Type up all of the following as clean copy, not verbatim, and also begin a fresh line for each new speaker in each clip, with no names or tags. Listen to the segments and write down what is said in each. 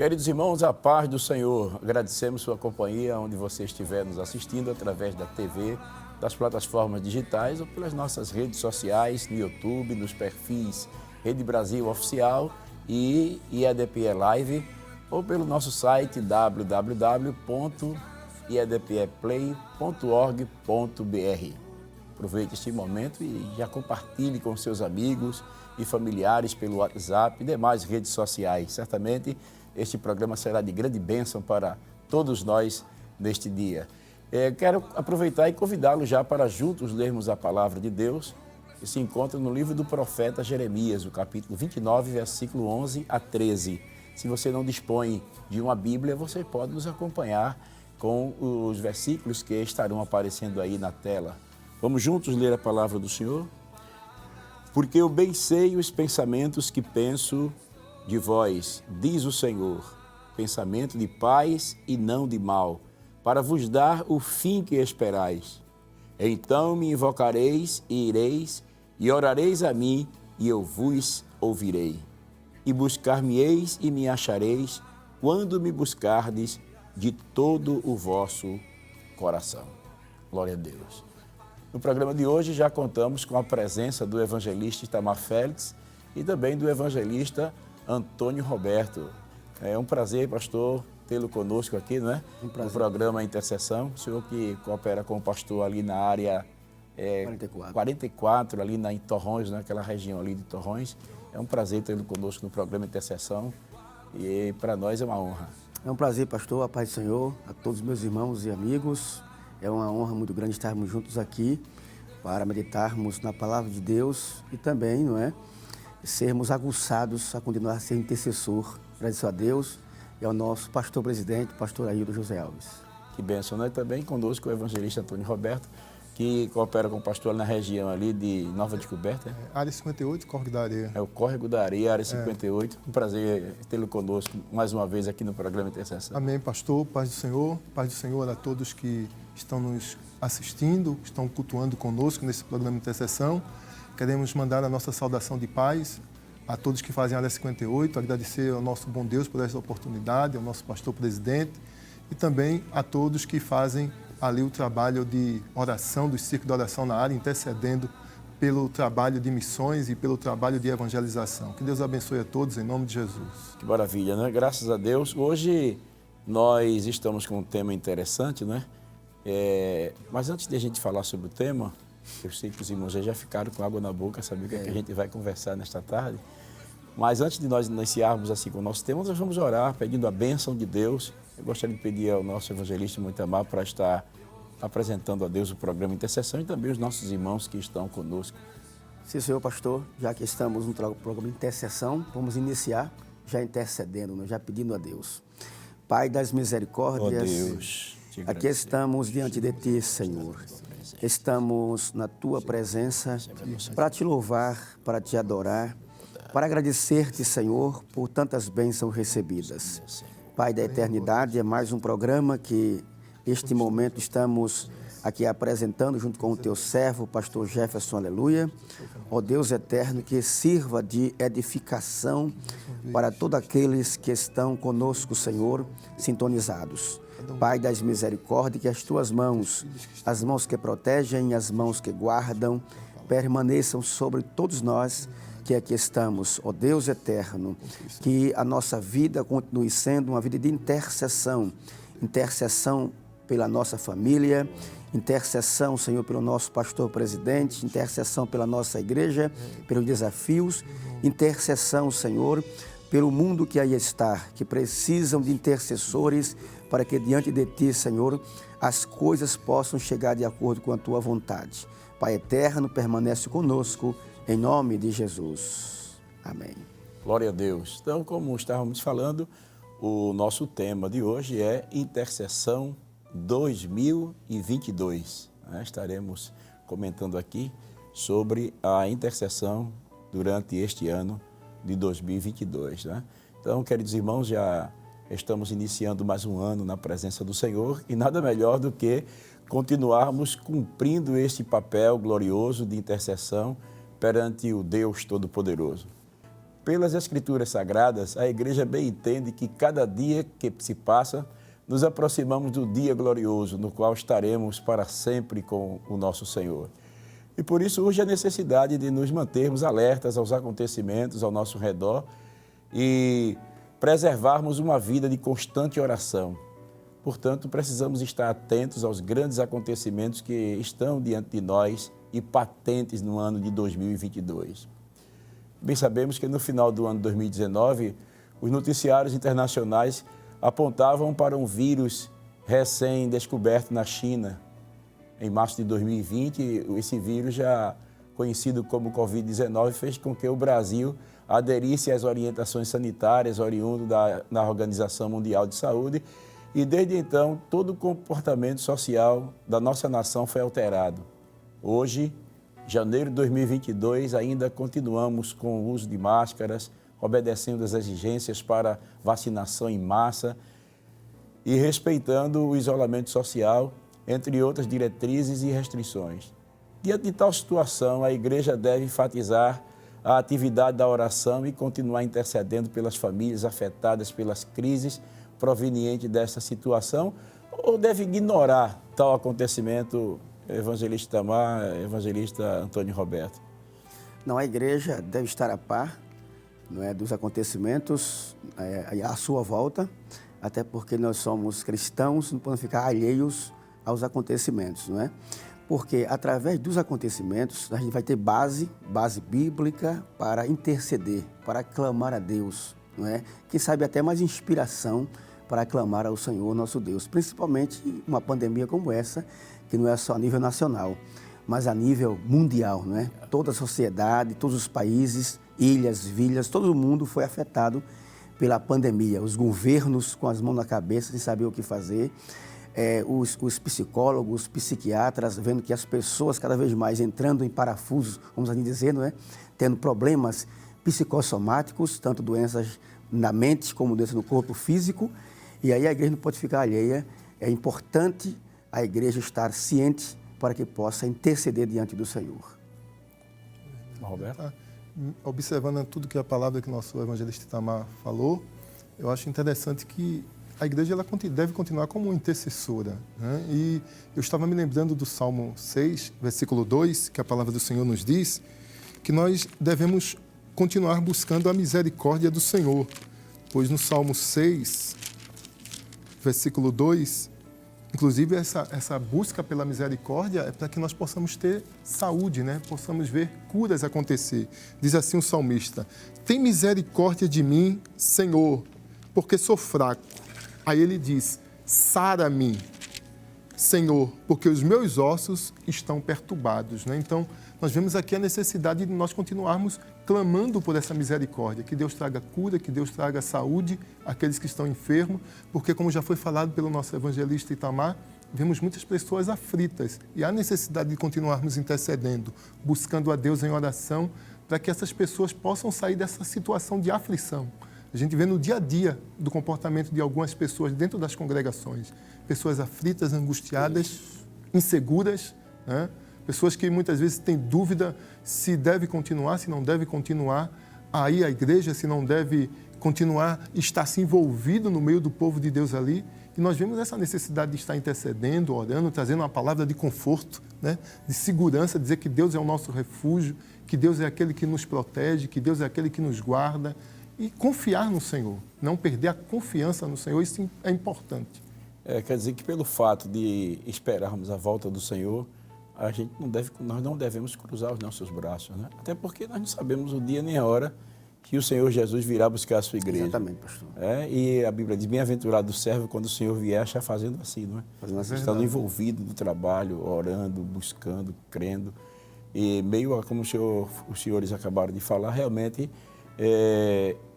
Queridos irmãos, a paz do Senhor. Agradecemos sua companhia onde você estiver nos assistindo através da TV, das plataformas digitais ou pelas nossas redes sociais, no YouTube, nos perfis Rede Brasil Oficial e IEDPE Live, ou pelo nosso site www.iedpeplay.org.br. Aproveite este momento e já compartilhe com seus amigos e familiares pelo WhatsApp e demais redes sociais. Certamente este programa será de grande bênção para todos nós neste dia. Quero aproveitar e convidá-lo já para juntos lermos a palavra de Deus, que se encontra no livro do profeta Jeremias, o capítulo 29, versículo 11 a 13. Se você não dispõe de uma Bíblia, você pode nos acompanhar com os versículos que estarão aparecendo aí na tela. Vamos juntos ler a palavra do Senhor? Porque eu bem sei os pensamentos que penso de vós, diz o Senhor, pensamento de paz e não de mal, para vos dar o fim que esperais. Então me invocareis e ireis, e orareis a mim, e eu vos ouvirei. E buscar-me-eis e me achareis, quando me buscardes de todo o vosso coração. Glória a Deus. No programa de hoje já contamos com a presença do evangelista Itamar Félix e também do evangelista Antônio Roberto. É um prazer, pastor, tê-lo conosco aqui, não é? Um prazer. No programa Intercessão. O senhor que coopera com o pastor ali na área 44, ali em Torrões, naquela região ali de Torrões. É um prazer tê-lo conosco no programa Intercessão e para nós é uma honra.
É um prazer, pastor, a paz do Senhor, a todos os meus irmãos e amigos. É uma honra muito grande estarmos juntos aqui para meditarmos na palavra de Deus e também, não é, sermos aguçados a continuar a ser intercessor. Agradeço a Deus e ao nosso pastor-presidente, pastor Ailton José Alves.
Que bênção, né? Também conosco o evangelista Antônio Roberto, que coopera com o pastor na região ali de Nova Descoberta.
Área 58, Córrego da Areia.
É o Córrego da Areia, área 58. Um prazer tê-lo conosco mais uma vez aqui no programa Intercessão.
Amém, pastor. Paz do Senhor a todos que estão nos assistindo, estão cultuando conosco nesse programa Intercessão. Queremos mandar a nossa saudação de paz a todos que fazem a área 58, agradecer ao nosso bom Deus por essa oportunidade, ao nosso pastor-presidente e também a todos que fazem ali o trabalho de oração, do círculo de oração na área, intercedendo pelo trabalho de missões e pelo trabalho de evangelização. Que Deus abençoe a todos, em nome de Jesus.
Que maravilha, né? Graças a Deus. Hoje nós estamos com um tema interessante, né? Mas antes de a gente falar sobre o tema, eu sei que os irmãos já ficaram com água na boca, saber o que, é que a gente vai conversar nesta tarde. Mas antes de nós iniciarmos assim com o nosso tema, nós vamos orar pedindo a bênção de Deus. Eu gostaria de pedir ao nosso evangelista muito amado para estar apresentando a Deus o programa Intercessão e também os nossos irmãos que estão conosco.
Sim, senhor pastor, já que estamos no programa Intercessão, vamos iniciar já intercedendo, já pedindo a Deus. Pai das misericórdias,
Deus,
aqui estamos diante de Ti, Senhor. Estamos na Tua presença para Te louvar, para Te adorar, para agradecer-Te, Senhor, por tantas bênçãos recebidas. Pai da eternidade, é mais um programa que, neste momento, estamos aqui apresentando junto com o Teu servo, pastor Jefferson, aleluia. Ó Deus eterno, que sirva de edificação para todos aqueles que estão conosco, Senhor, sintonizados. Pai das misericórdias, que as Tuas mãos, as mãos que protegem, as mãos que guardam, permaneçam sobre todos nós que aqui estamos, ó Deus eterno, que a nossa vida continue sendo uma vida de intercessão, intercessão pela nossa família, intercessão, Senhor, pelo nosso pastor-presidente, intercessão pela nossa igreja, pelos desafios, intercessão, Senhor, pelo mundo que aí está, que precisam de intercessores para que diante de Ti, Senhor, as coisas possam chegar de acordo com a Tua vontade. Pai eterno, permanece conosco, em nome de Jesus. Amém.
Glória a Deus. Então, como estávamos falando, o nosso tema de hoje é Intercessão 2022. Estaremos comentando aqui sobre a intercessão durante este ano de 2022. Então, queridos irmãos, já estamos iniciando mais um ano na presença do Senhor e nada melhor do que continuarmos cumprindo este papel glorioso de intercessão perante o Deus Todo-Poderoso. Pelas Escrituras Sagradas, a igreja bem entende que cada dia que se passa, nos aproximamos do dia glorioso, no qual estaremos para sempre com o nosso Senhor. E por isso urge a necessidade de nos mantermos alertas aos acontecimentos ao nosso redor e preservarmos uma vida de constante oração. Portanto, precisamos estar atentos aos grandes acontecimentos que estão diante de nós e patentes no ano de 2022. Bem sabemos que no final do ano 2019, os noticiários internacionais apontavam para um vírus recém-descoberto na China. Em março de 2020, esse vírus, já conhecido como Covid-19, fez com que o Brasil aderisse às orientações sanitárias oriundas da Organização Mundial de Saúde e, desde então, todo o comportamento social da nossa nação foi alterado. Hoje, janeiro de 2022, ainda continuamos com o uso de máscaras, obedecendo às exigências para vacinação em massa e respeitando o isolamento social, entre outras diretrizes e restrições. Diante de tal situação, a igreja deve enfatizar a atividade da oração e continuar intercedendo pelas famílias afetadas pelas crises provenientes dessa situação, ou deve ignorar tal acontecimento, evangelista Itamar, evangelista Antônio Roberto?
Não, a igreja deve estar a par, não é, dos acontecimentos à sua volta, até porque nós somos cristãos, não podemos ficar alheios aos acontecimentos, não é? Porque através dos acontecimentos a gente vai ter base bíblica para interceder, para clamar a Deus, não é? Quem sabe até mais inspiração para clamar ao Senhor nosso Deus, principalmente uma pandemia como essa, que não é só a nível nacional, mas a nível mundial, não é? Toda a sociedade, todos os países, ilhas, vilas, todo mundo foi afetado pela pandemia. Os governos com as mãos na cabeça, sem saber o que fazer, os psicólogos, psiquiatras, vendo que as pessoas cada vez mais entrando em parafusos, vamos assim dizer, não é? Tendo problemas psicossomáticos, tanto doenças na mente como doenças no corpo físico, e aí a igreja não pode ficar alheia. É importante a igreja estar ciente para que possa interceder diante do Senhor.
Roberto?
Observando tudo que a palavra que o nosso evangelista Itamar falou, eu acho interessante que a igreja ela deve continuar como intercessora, né? E eu estava me lembrando do Salmo 6, versículo 2, que a palavra do Senhor nos diz que nós devemos continuar buscando a misericórdia do Senhor, pois no Salmo 6, versículo 2, inclusive essa busca pela misericórdia é para que nós possamos ter saúde, né? Possamos ver curas acontecer. Diz assim o salmista: tem misericórdia de mim, Senhor, porque sou fraco. Aí ele diz: sara-me, Senhor, porque os meus ossos estão perturbados, né? Então, nós vemos aqui a necessidade de nós continuarmos clamando por essa misericórdia, que Deus traga cura, que Deus traga saúde àqueles que estão enfermos, porque, como já foi falado pelo nosso evangelista Itamar, vemos muitas pessoas aflitas e há necessidade de continuarmos intercedendo, buscando a Deus em oração, para que essas pessoas possam sair dessa situação de aflição. A gente vê no dia a dia do comportamento de algumas pessoas dentro das congregações, pessoas aflitas, angustiadas, inseguras, né? Pessoas que muitas vezes têm dúvida se deve continuar, se não deve continuar aí a igreja, se não deve continuar, estar se envolvido no meio do povo de Deus ali. E nós vemos essa necessidade de estar intercedendo, orando, trazendo uma palavra de conforto, né? De segurança, dizer que Deus é o nosso refúgio, que Deus é aquele que nos protege, que Deus é aquele que nos guarda. E confiar no Senhor, não perder a confiança no Senhor, isso é importante.
Quer dizer que pelo fato de esperarmos a volta do Senhor, nós não devemos cruzar os nossos braços, né? Até porque nós não sabemos o dia nem a hora que o Senhor Jesus virá buscar a sua igreja.
Exatamente, pastor.
E a Bíblia diz: bem-aventurado o servo quando o Senhor vier, já fazendo assim, não é? Estando envolvido no trabalho, orando, buscando, crendo. E meio a como os senhores acabaram de falar, realmente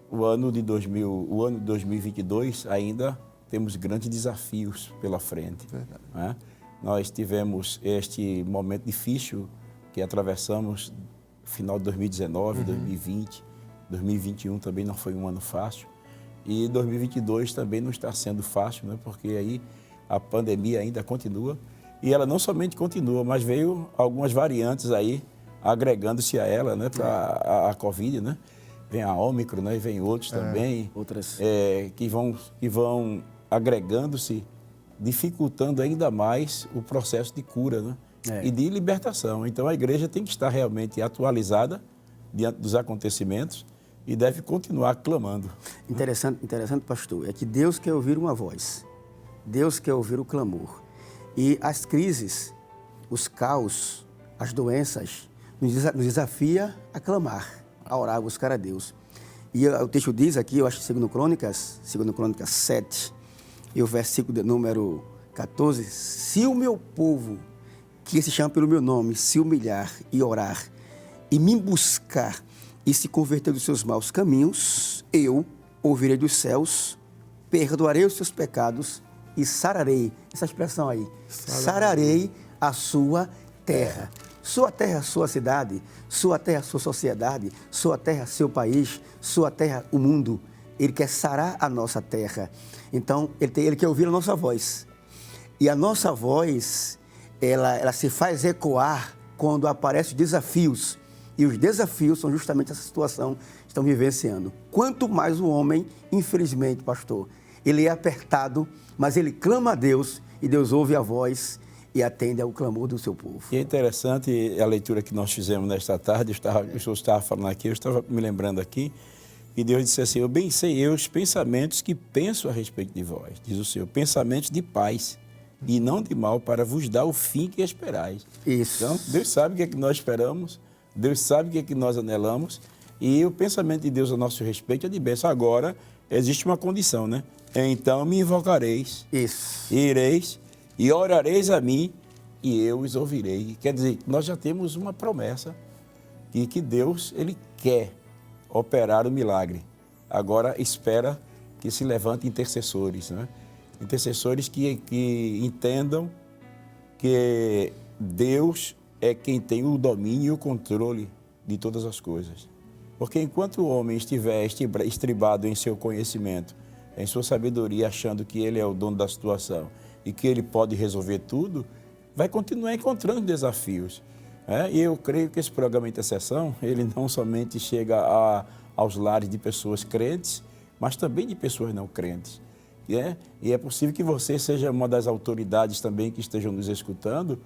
o ano de 2022 ainda temos grandes desafios pela frente. Né? Nós tivemos este momento difícil que atravessamos final de 2019, 2020, 2021 também não foi um ano fácil e 2022 também não está sendo fácil, né? Porque aí a pandemia ainda continua e ela não somente continua, mas veio algumas variantes aí agregando-se a ela, né? Para a Covid, né? vem a Ômicron, né? E vem outros também,
outras.
Que vão agregando-se, dificultando ainda mais o processo de cura, né? E de libertação. Então, a igreja tem que estar realmente atualizada diante dos acontecimentos e deve continuar clamando.
Interessante, pastor, é que Deus quer ouvir uma voz. Deus quer ouvir o clamor. E as crises, os caos, as doenças, nos desafia a clamar, a orar, a buscar a Deus. E o texto diz aqui, eu acho que 2 Crônicas 7, e o versículo de número 14, se o meu povo, que se chama pelo meu nome, se humilhar e orar, e me buscar e se converter dos seus maus caminhos, eu ouvirei dos céus, perdoarei os seus pecados e sararei, essa expressão aí, sararei a sua terra. Sua terra, sua cidade, sua terra, sua sociedade, sua terra, seu país, sua terra, o mundo. Ele quer sarar a nossa terra. Então, ele quer ouvir a nossa voz. E a nossa voz, ela se faz ecoar quando aparecem desafios. E os desafios são justamente essa situação que estão vivenciando. Quanto mais o homem, infelizmente, pastor, ele é apertado, mas ele clama a Deus e Deus ouve a voz e atende ao clamor do seu povo.
E é interessante a leitura que nós fizemos nesta tarde, o senhor estava falando aqui, eu estava me lembrando aqui, e Deus disse assim, eu bem sei eu os pensamentos que penso a respeito de vós, diz o Senhor, pensamentos de paz e não de mal, para vos dar o fim que esperais.
Isso.
Então, Deus sabe o que é que nós esperamos, Deus sabe o que é que nós anelamos, e o pensamento de Deus a nosso respeito é de bênção. Agora, existe uma condição, né? Então me invocareis,
Isso.
ireis e orareis a mim e eu os ouvirei. Quer dizer, nós já temos uma promessa e que Deus, Ele quer operar o milagre. Agora espera que se levante intercessores, né? Intercessores que entendam que Deus é quem tem o domínio e o controle de todas as coisas. Porque enquanto o homem estiver estribado em seu conhecimento, em sua sabedoria, achando que ele é o dono da situação e que ele pode resolver tudo, vai continuar encontrando desafios. E eu creio que esse programa de intercessão, ele não somente chega aos lares de pessoas crentes, mas também de pessoas não crentes. E é possível que você seja uma das autoridades também que estejam nos escutando,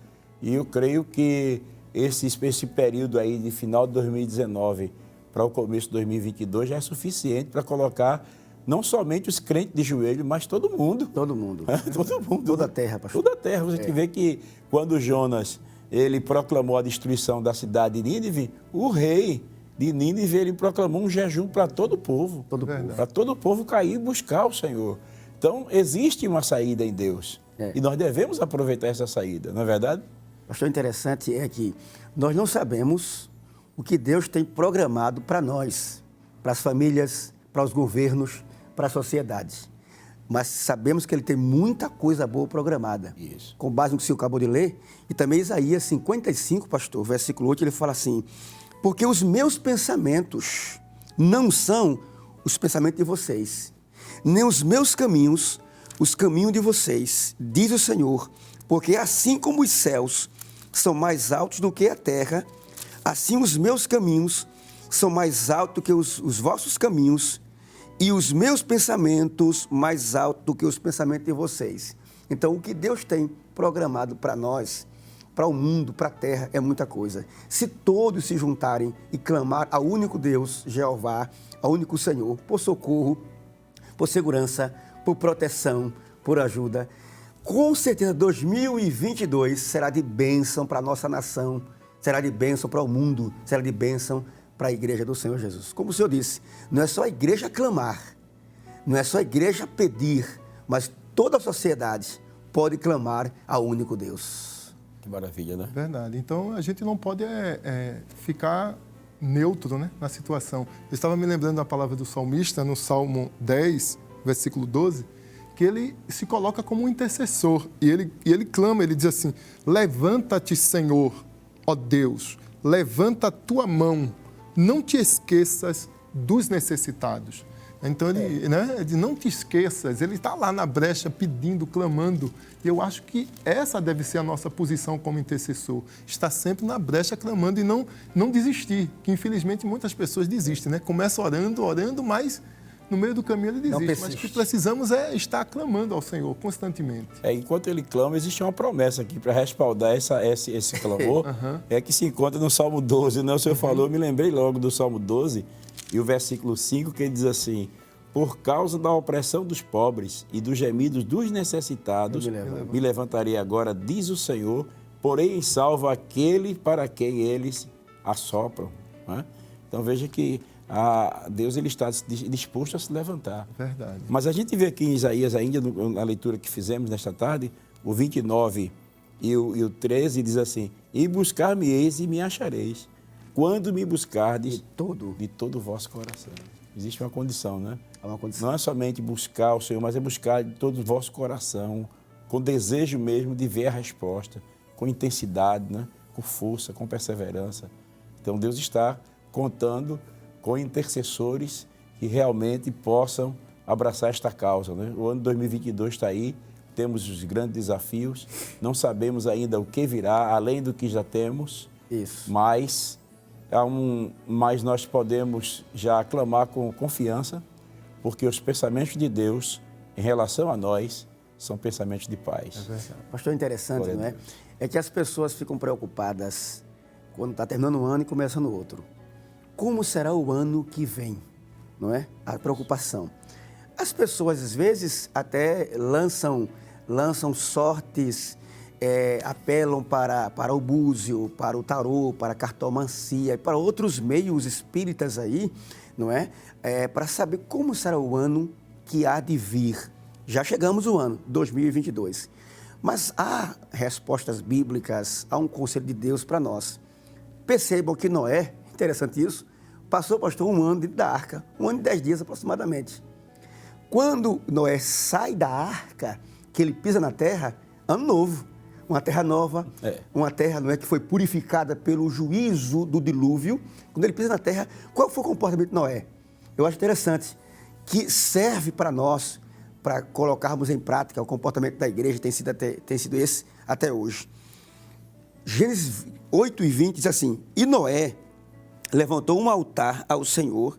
e eu creio que esse período aí de final de 2019 para o começo de 2022 já é suficiente para colocar não somente os crentes de joelho, mas todo mundo.
Todo mundo.
Todo mundo.
Toda a terra, pastor.
Toda a terra. Você vê que quando Jonas ele proclamou a destruição da cidade de Nínive, o rei de Nínive ele proclamou um jejum para todo o povo. Para todo o povo cair e buscar o Senhor. Então, existe uma saída em Deus. E nós devemos aproveitar essa saída, não é verdade?
Pastor, interessante é que nós não sabemos o que Deus tem programado para nós, para as famílias, para os governos, para a sociedade. Mas sabemos que Ele tem muita coisa boa programada.
Isso.
Com base no que o senhor acabou de ler. E também Isaías 55, pastor, versículo 8, ele fala assim, porque os meus pensamentos não são os pensamentos de vocês, nem os meus caminhos, os caminhos de vocês, diz o Senhor, porque assim como os céus são mais altos do que a terra, assim os meus caminhos são mais altos do que os vossos caminhos e os meus pensamentos mais altos do que os pensamentos de vocês. Então, o que Deus tem programado para nós, para o mundo, para a terra, é muita coisa. Se todos se juntarem e clamar ao único Deus, Jeová, ao único Senhor, por socorro, por segurança, por proteção, por ajuda, com certeza 2022 será de bênção para a nossa nação, será de bênção para o mundo, será de bênção para a igreja do Senhor Jesus. Como o Senhor disse, não é só a igreja clamar, não é só a igreja pedir, mas toda a sociedade pode clamar ao único Deus.
Que maravilha, né?
Verdade. Então, a gente não pode ficar neutro, né, na situação. Eu estava me lembrando da palavra do salmista, no Salmo 10, versículo 12, que ele se coloca como um intercessor. E ele clama, ele diz assim, levanta-te, Senhor, ó Deus, levanta a tua mão, não te esqueças dos necessitados. Então, ele, né, de não te esqueças, ele está lá na brecha pedindo, clamando. E eu acho que essa deve ser a nossa posição como intercessor. Estar sempre na brecha clamando e não desistir. Que infelizmente muitas pessoas desistem, né? Começa orando, mas no meio do caminho ele desiste. Mas o que precisamos é estar clamando ao Senhor constantemente.
Enquanto ele clama, existe uma promessa aqui para respaldar esse clamor. É que se encontra no Salmo 12, né? O senhor falou, eu me lembrei logo do Salmo 12, e o versículo 5, que ele diz assim: por causa da opressão dos pobres e dos gemidos dos necessitados, me levantarei agora, diz o Senhor, porém salvo aquele para quem eles assopram. Né? Então veja que Deus ele está disposto a se levantar.
Verdade.
Mas a gente vê aqui em Isaías, ainda na leitura que fizemos nesta tarde, o 29 e o 13 diz assim: e buscar-me-eis e me achareis, quando me buscardes de todo o vosso coração. Existe uma condição, né?
É uma condição.
Não é somente buscar o Senhor, mas é buscar de todo o vosso coração, com desejo mesmo de ver a resposta, com intensidade, né? Com força, com perseverança. Então Deus está contando com intercessores que realmente possam abraçar esta causa, né? O ano 2022 está aí, temos os grandes desafios, não sabemos ainda o que virá, além do que já temos.
Isso.
Mas nós podemos já clamar com confiança, porque os pensamentos de Deus em relação a nós são pensamentos de paz.
Pastor, interessante, não é? É que as pessoas ficam preocupadas quando está terminando um ano e começando outro. Como será o ano que vem? Não é? A preocupação. As pessoas, às vezes, até lançam sortes, apelam para o búzio, para o tarô, para a cartomancia e para outros meios espíritas aí, não é? Para saber como será o ano que há de vir. Já chegamos o ano 2022. Mas há respostas bíblicas, há um conselho de Deus para nós. Percebam que Noé, interessante isso, passou, pastor, um ano dentro da arca, 1 ano e 10 dias aproximadamente. Quando Noé sai da arca, que ele pisa na terra, ano novo, uma terra nova, uma terra, não é, que foi purificada pelo juízo do dilúvio. Quando ele pisa na terra, qual foi o comportamento de Noé? Eu acho interessante, que serve para nós, para colocarmos em prática o comportamento da igreja, tem sido esse até hoje. Gênesis 8:20 diz assim: e Noé levantou um altar ao Senhor,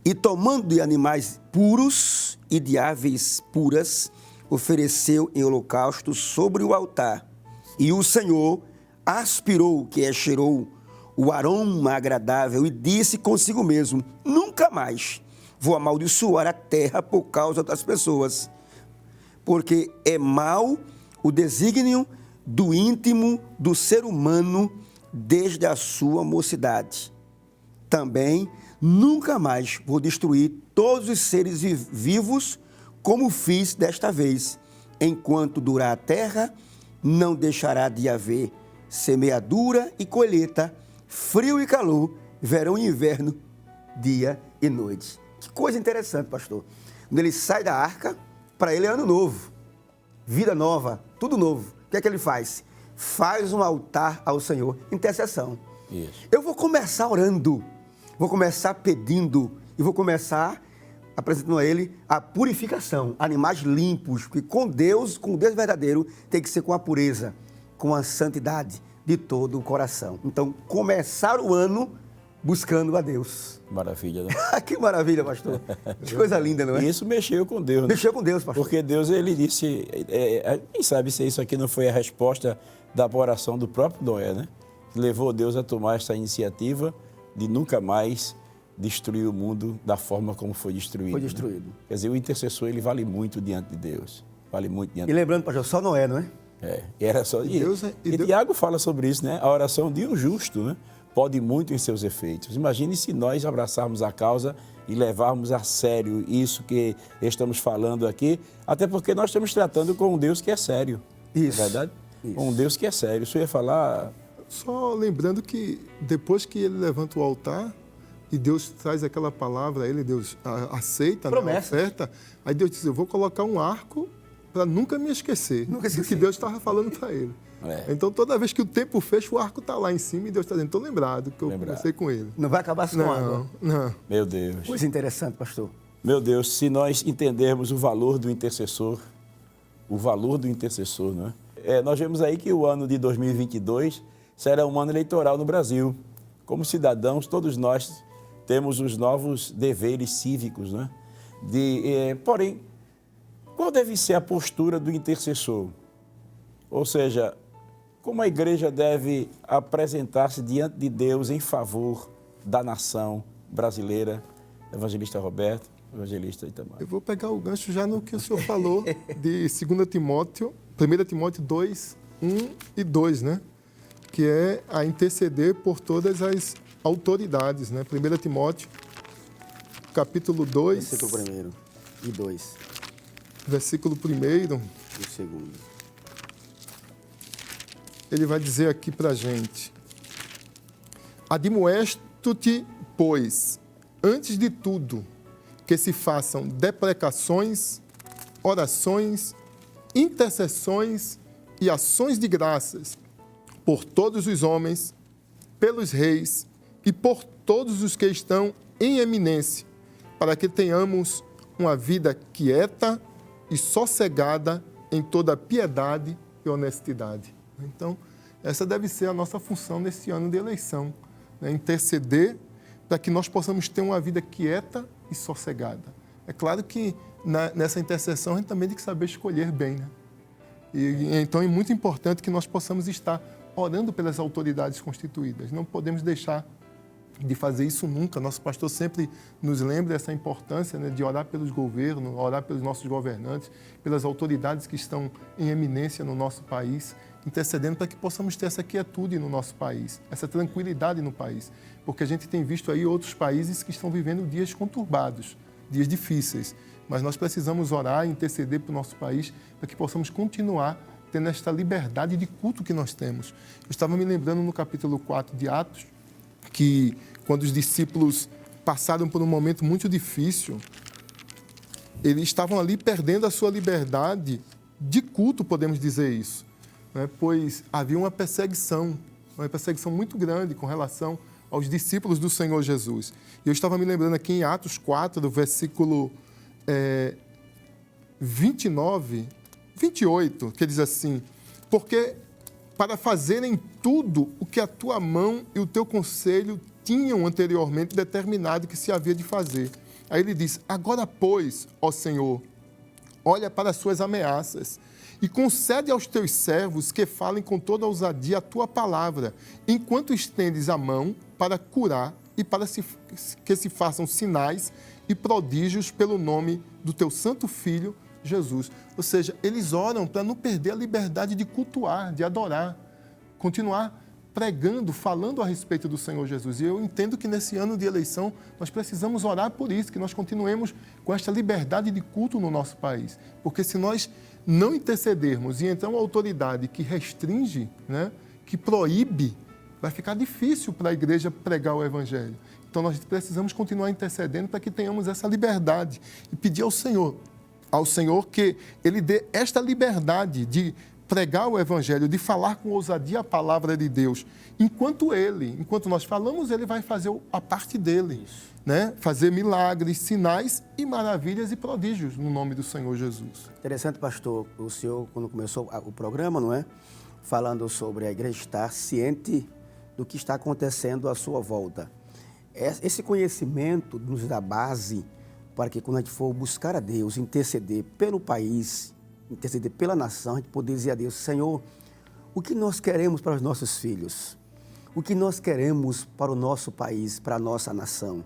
e tomando de animais puros e de aves puras, ofereceu em holocausto sobre o altar. E o Senhor aspirou, que é cheirou, o aroma agradável e disse consigo mesmo: nunca mais vou amaldiçoar a terra por causa das pessoas, porque é mau o desígnio do íntimo do ser humano desde a sua mocidade. Também nunca mais vou destruir todos os seres vivos como fiz desta vez. Enquanto durar a terra, não deixará de haver semeadura e colheita, frio e calor, verão e inverno, dia e noite. Que coisa interessante, pastor. Quando ele sai da arca, para ele é ano novo, vida nova, tudo novo. O que é que ele faz? Faz um altar ao Senhor, intercessão.
Isso.
Eu vou começar orando, vou começar pedindo e vou começar apresentando a ele a purificação, animais limpos, porque com Deus verdadeiro, tem que ser com a pureza, com a santidade de todo o coração. Então, começar o ano buscando a Deus.
Maravilha, né?
Que maravilha, pastor. Que coisa linda, não é?
E isso mexeu com Deus, né?
Mexeu com Deus, pastor.
Porque Deus, ele disse, quem sabe se isso aqui não foi a resposta da oração do próprio Noé, né? Que levou Deus a tomar essa iniciativa de nunca mais destruir o mundo da forma como foi destruído.
Foi destruído.
Né? Quer dizer, o intercessor, ele vale muito diante de Deus. Vale muito diante de
E
Deus.
lembrando, pastor, só Noé, não é?
E era só... E Tiago fala sobre isso, né? A oração de um justo, né? Pode muito em seus efeitos. Imagine se nós abraçarmos a causa e levarmos a sério isso que estamos falando aqui, até porque nós estamos tratando com um Deus que é sério.
Isso.
Não é verdade?
Isso.
Com um Deus que é sério. Isso eu ia falar...
Só lembrando que depois que ele levanta o altar e Deus traz aquela palavra a ele, Deus aceita, né, a oferta, aí Deus diz: eu vou colocar um arco para nunca me esquecer do que Deus estava falando para ele. Então, toda vez que o tempo fecha, o arco está lá em cima e Deus está dizendo: estou lembrado que eu conversei com ele.
Não vai acabar com água.
Não.
Meu Deus.
Coisa interessante, pastor.
Meu Deus, se nós entendermos o valor do intercessor, não é? Nós vemos aí que o ano de 2022 será um ano eleitoral no Brasil. Como cidadãos, todos nós temos os novos deveres cívicos, né? Porém, qual deve ser a postura do intercessor? Ou seja, como a igreja deve apresentar-se diante de Deus em favor da nação brasileira? Evangelista Roberto, evangelista Itamar.
Eu vou pegar o gancho já no que o senhor falou de 1 Timóteo 2, 1 e 2, né? Que é a interceder por todas as autoridades, né? 1 Timóteo, capítulo 2...
Versículo 1 e 2.
Versículo 1
E o 2.
Ele vai dizer aqui para a gente: admoesto-te, pois, antes de tudo, que se façam deprecações, orações, intercessões e ações de graças por todos os homens, pelos reis e por todos os que estão em eminência, para que tenhamos uma vida quieta e sossegada em toda piedade e honestidade. Então, essa deve ser a nossa função nesse ano de eleição, né? Interceder para que nós possamos ter uma vida quieta e sossegada. É claro que nessa intercessão a gente também tem que saber escolher bem, né? Então é muito importante que nós possamos estar orando pelas autoridades constituídas. Não podemos deixar de fazer isso nunca. Nosso pastor sempre nos lembra essa importância, né, de orar pelos governos, orar pelos nossos governantes, pelas autoridades que estão em eminência no nosso país, intercedendo para que possamos ter essa quietude no nosso país, essa tranquilidade no país. Porque a gente tem visto aí outros países que estão vivendo dias conturbados, dias difíceis. Mas nós precisamos orar e interceder para o nosso país para que possamos continuar tendo esta liberdade de culto que nós temos. Eu estava me lembrando no capítulo 4 de Atos, que quando os discípulos passaram por um momento muito difícil, eles estavam ali perdendo a sua liberdade de culto, podemos dizer isso, né? Pois havia uma perseguição muito grande com relação aos discípulos do Senhor Jesus. E eu estava me lembrando aqui em Atos 4, do versículo 28, que diz assim: porque para fazerem tudo o que a tua mão e o teu conselho tinham anteriormente determinado que se havia de fazer. Aí ele diz: agora, pois, ó Senhor, olha para as suas ameaças e concede aos teus servos que falem com toda ousadia a tua palavra, enquanto estendes a mão para curar e para que se façam sinais e prodígios pelo nome do teu santo Filho, Jesus. Ou seja, eles oram para não perder a liberdade de cultuar, de adorar, continuar pregando, falando a respeito do Senhor Jesus. E eu entendo que nesse ano de eleição nós precisamos orar por isso, que nós continuemos com esta liberdade de culto no nosso país. Porque se nós não intercedermos e então a autoridade que restringe, né, que proíbe, vai ficar difícil para a igreja pregar o Evangelho. Então nós precisamos continuar intercedendo para que tenhamos essa liberdade e pedir ao Senhor que Ele dê esta liberdade de pregar o Evangelho, de falar com ousadia a palavra de Deus. Enquanto nós falamos, Ele vai fazer a parte dele, né? Fazer milagres, sinais e maravilhas e prodígios no nome do Senhor Jesus.
Interessante, pastor, o senhor, quando começou o programa, não é? Falando sobre a igreja estar ciente do que está acontecendo à sua volta. Esse conhecimento nos dá base para que quando a gente for buscar a Deus, interceder pelo país, interceder pela nação, a gente poder dizer a Deus: Senhor, o que nós queremos para os nossos filhos? O que nós queremos para o nosso país, para a nossa nação?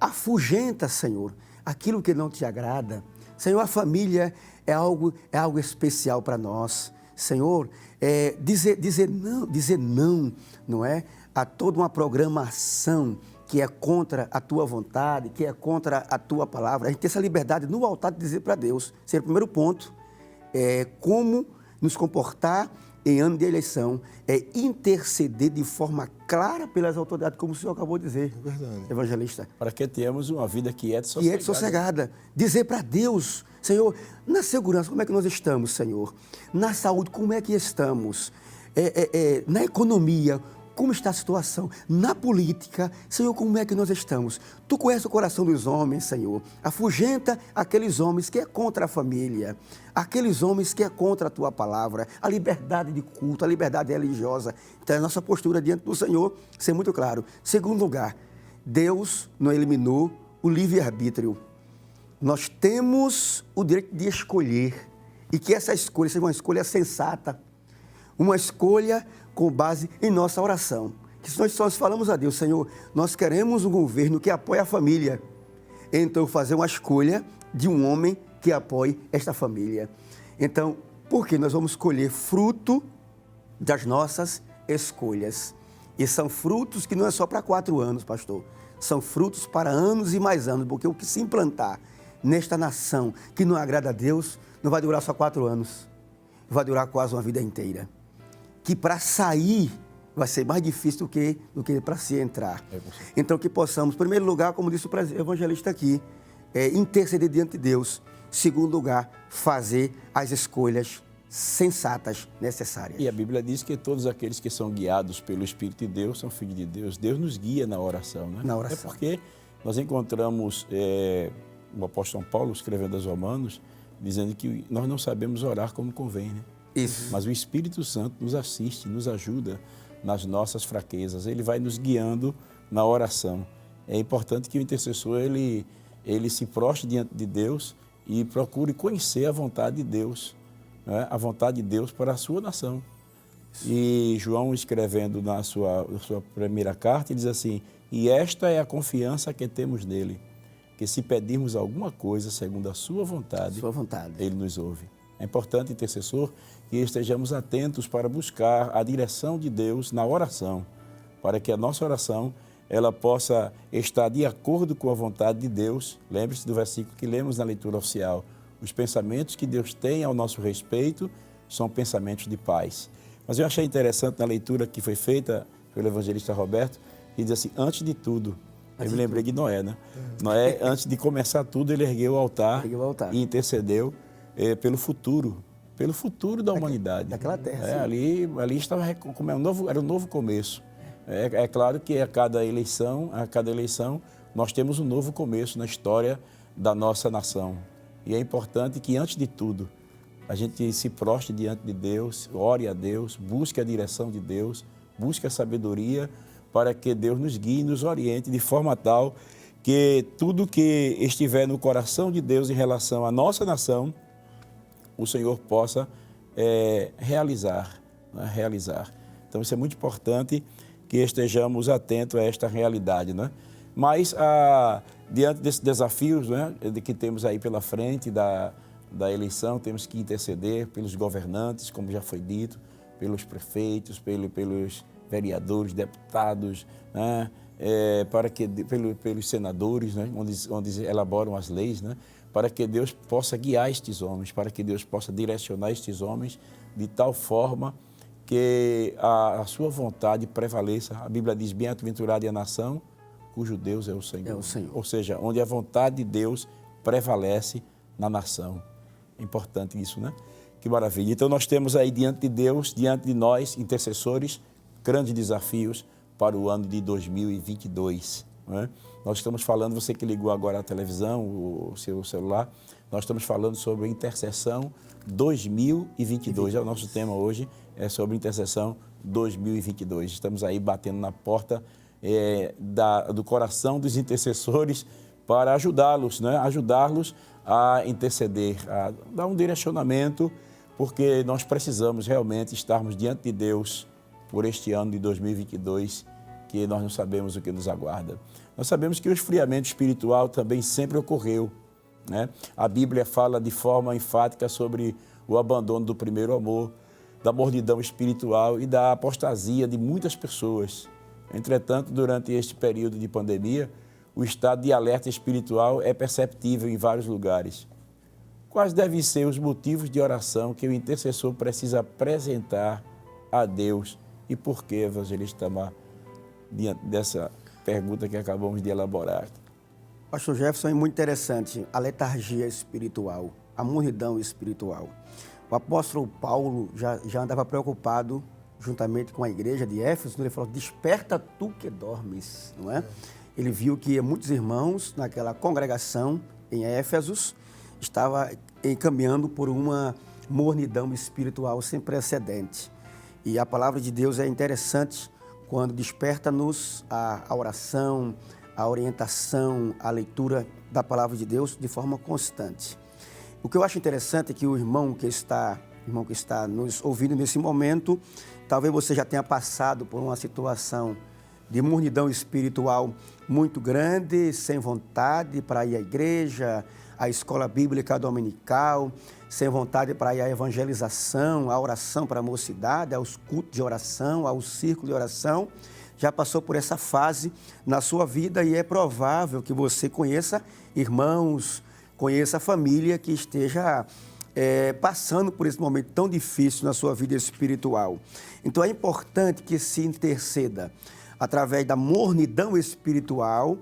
Afugenta, Senhor, aquilo que não te agrada. Senhor, a família é algo especial para nós. Senhor, dizer não, não é? A toda uma programação que é contra a tua vontade, que é contra a tua palavra. A gente tem essa liberdade no altar de dizer para Deus. Esse é o primeiro ponto. Como nos comportar em ano de eleição, interceder de forma clara pelas autoridades, como o senhor acabou de dizer, evangelista.
Para que tenhamos uma vida quieta e sossegada.
Quieta e sossegada. Dizer para Deus: Senhor, na segurança, como é que nós estamos, Senhor? Na saúde, como é que estamos? Na economia, como está a situação na política. Senhor, como é que nós estamos? Tu conheces o coração dos homens, Senhor. Afugenta aqueles homens que é contra a família, aqueles homens que é contra a Tua palavra, a liberdade de culto, a liberdade religiosa. Então, a nossa postura diante do Senhor ser muito claro. Segundo lugar, Deus não eliminou o livre-arbítrio. Nós temos o direito de escolher e que essa escolha seja uma escolha sensata, uma escolha com base em nossa oração. Que se nós falamos a Deus, Senhor, nós queremos um governo que apoie a família, então fazer uma escolha de um homem que apoie esta família. Então, porque nós vamos colher fruto das nossas escolhas. E são frutos que não é só para 4 anos, pastor. São frutos para anos e mais anos, porque o que se implantar nesta nação que não agrada a Deus, não vai durar só 4 anos, vai durar quase uma vida inteira. Que para sair vai ser mais difícil do que para se entrar. Então que possamos, em primeiro lugar, como disse o evangelista aqui, interceder diante de Deus. Segundo lugar, fazer as escolhas sensatas necessárias.
E a Bíblia diz que todos aqueles que são guiados pelo Espírito de Deus são filhos de Deus. Deus nos guia na oração, né?
Na oração.
É porque nós encontramos o apóstolo São Paulo escrevendo aos Romanos, dizendo que nós não sabemos orar como convém, né?
Isso.
Mas o Espírito Santo nos assiste, nos ajuda nas nossas fraquezas. Ele vai nos guiando na oração. É importante que o intercessor ele se prostre diante de Deus e procure conhecer a vontade de Deus, né? A vontade de Deus para a sua nação. E João, escrevendo na sua primeira carta, ele diz assim: e esta é a confiança que temos nele, que se pedirmos alguma coisa segundo a sua vontade, ele nos ouve. É importante, intercessor, que estejamos atentos para buscar a direção de Deus na oração, para que a nossa oração ela possa estar de acordo com a vontade de Deus. Lembre-se do versículo que lemos na leitura oficial. Os pensamentos que Deus tem ao nosso respeito são pensamentos de paz. Mas eu achei interessante na leitura que foi feita pelo evangelista Roberto, que diz assim: antes de tudo, eu me lembrei de Noé, né? Noé, antes de começar tudo, ele ergueu o altar e intercedeu pelo futuro da humanidade.
Daquela terra.
Ali estava como era um novo começo. É claro que a cada eleição nós temos um novo começo na história da nossa nação. E é importante que, antes de tudo, a gente se prostre diante de Deus, ore a Deus, busque a direção de Deus, busque a sabedoria para que Deus nos guie e nos oriente de forma tal que tudo que estiver no coração de Deus em relação à nossa nação, o Senhor possa realizar, né? Realizar. Então, isso é muito importante que estejamos atentos a esta realidade, né? Mas, diante desses desafios, né, que temos aí pela frente da eleição, temos que interceder pelos governantes, como já foi dito, pelos prefeitos, pelos vereadores, deputados, né, pelos senadores, né, onde elaboram as leis, né, para que Deus possa guiar estes homens, para que Deus possa direcionar estes homens de tal forma que a sua vontade prevaleça. A Bíblia diz: bem-aventurada é a nação cujo Deus é o Senhor.
É o Senhor.
Ou seja, onde a vontade de Deus prevalece na nação. É importante isso, né? Que maravilha. Então, nós temos aí diante de Deus, diante de nós, intercessores, grandes desafios para o ano de 2022. Né? Nós estamos falando, você que ligou agora a televisão, o seu celular, nós estamos falando sobre intercessão 2022. É o nosso tema hoje, é sobre intercessão 2022. Estamos aí batendo na porta do coração dos intercessores para ajudá-los, né? Ajudá-los a interceder, a dar um direcionamento, porque nós precisamos realmente estarmos diante de Deus por este ano de 2022, que nós não sabemos o que nos aguarda. Nós sabemos que o esfriamento espiritual também sempre ocorreu, né? A Bíblia fala de forma enfática sobre o abandono do primeiro amor, da mordidão espiritual e da apostasia de muitas pessoas. Entretanto, durante este período de pandemia, o estado de alerta espiritual é perceptível em vários lugares. Quais devem ser os motivos de oração que o intercessor precisa apresentar a Deus? E por que, evangelista Tamar, diante dessa pergunta que acabamos de elaborar?
Pastor Jefferson, é muito interessante a letargia espiritual, a mornidão espiritual. O apóstolo Paulo já andava preocupado juntamente com a igreja de Éfeso, ele falou, desperta tu que dormes, não é? Ele viu que muitos irmãos naquela congregação em Éfesos estavam encaminhando por uma mornidão espiritual sem precedente. E a palavra de Deus é interessante quando desperta-nos a oração, a orientação, a leitura da palavra de Deus de forma constante. O que eu acho interessante é que o irmão que está nos ouvindo nesse momento, talvez você já tenha passado por uma situação de mornidão espiritual muito grande, sem vontade para ir à igreja, à escola bíblica dominical, sem vontade para ir à evangelização, à oração para a mocidade, aos cultos de oração, ao círculo de oração. Já passou por essa fase na sua vida e é provável que você conheça irmãos, conheça a família que esteja passando por esse momento tão difícil na sua vida espiritual. Então é importante que se interceda. Através da mornidão espiritual,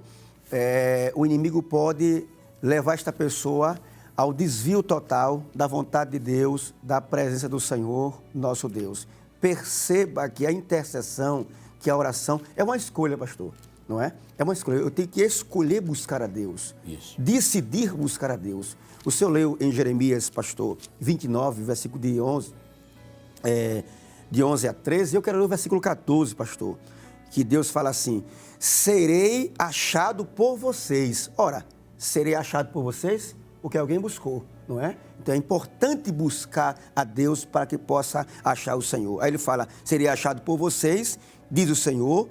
o inimigo pode levar esta pessoa ao desvio total da vontade de Deus, da presença do Senhor, nosso Deus. Perceba que a intercessão, que a oração é uma escolha, pastor, não é? É uma escolha. Eu tenho que escolher buscar a Deus. Isso. Decidir buscar a Deus. O senhor leu em Jeremias, pastor, 29, versículo de 11 a 13. Eu quero ler o versículo 14, pastor, que Deus fala assim, serei achado por vocês. Ora, serei achado por vocês porque alguém buscou, não é? Então é importante buscar a Deus para que possa achar o Senhor. Aí ele fala, serei achado por vocês, diz o Senhor,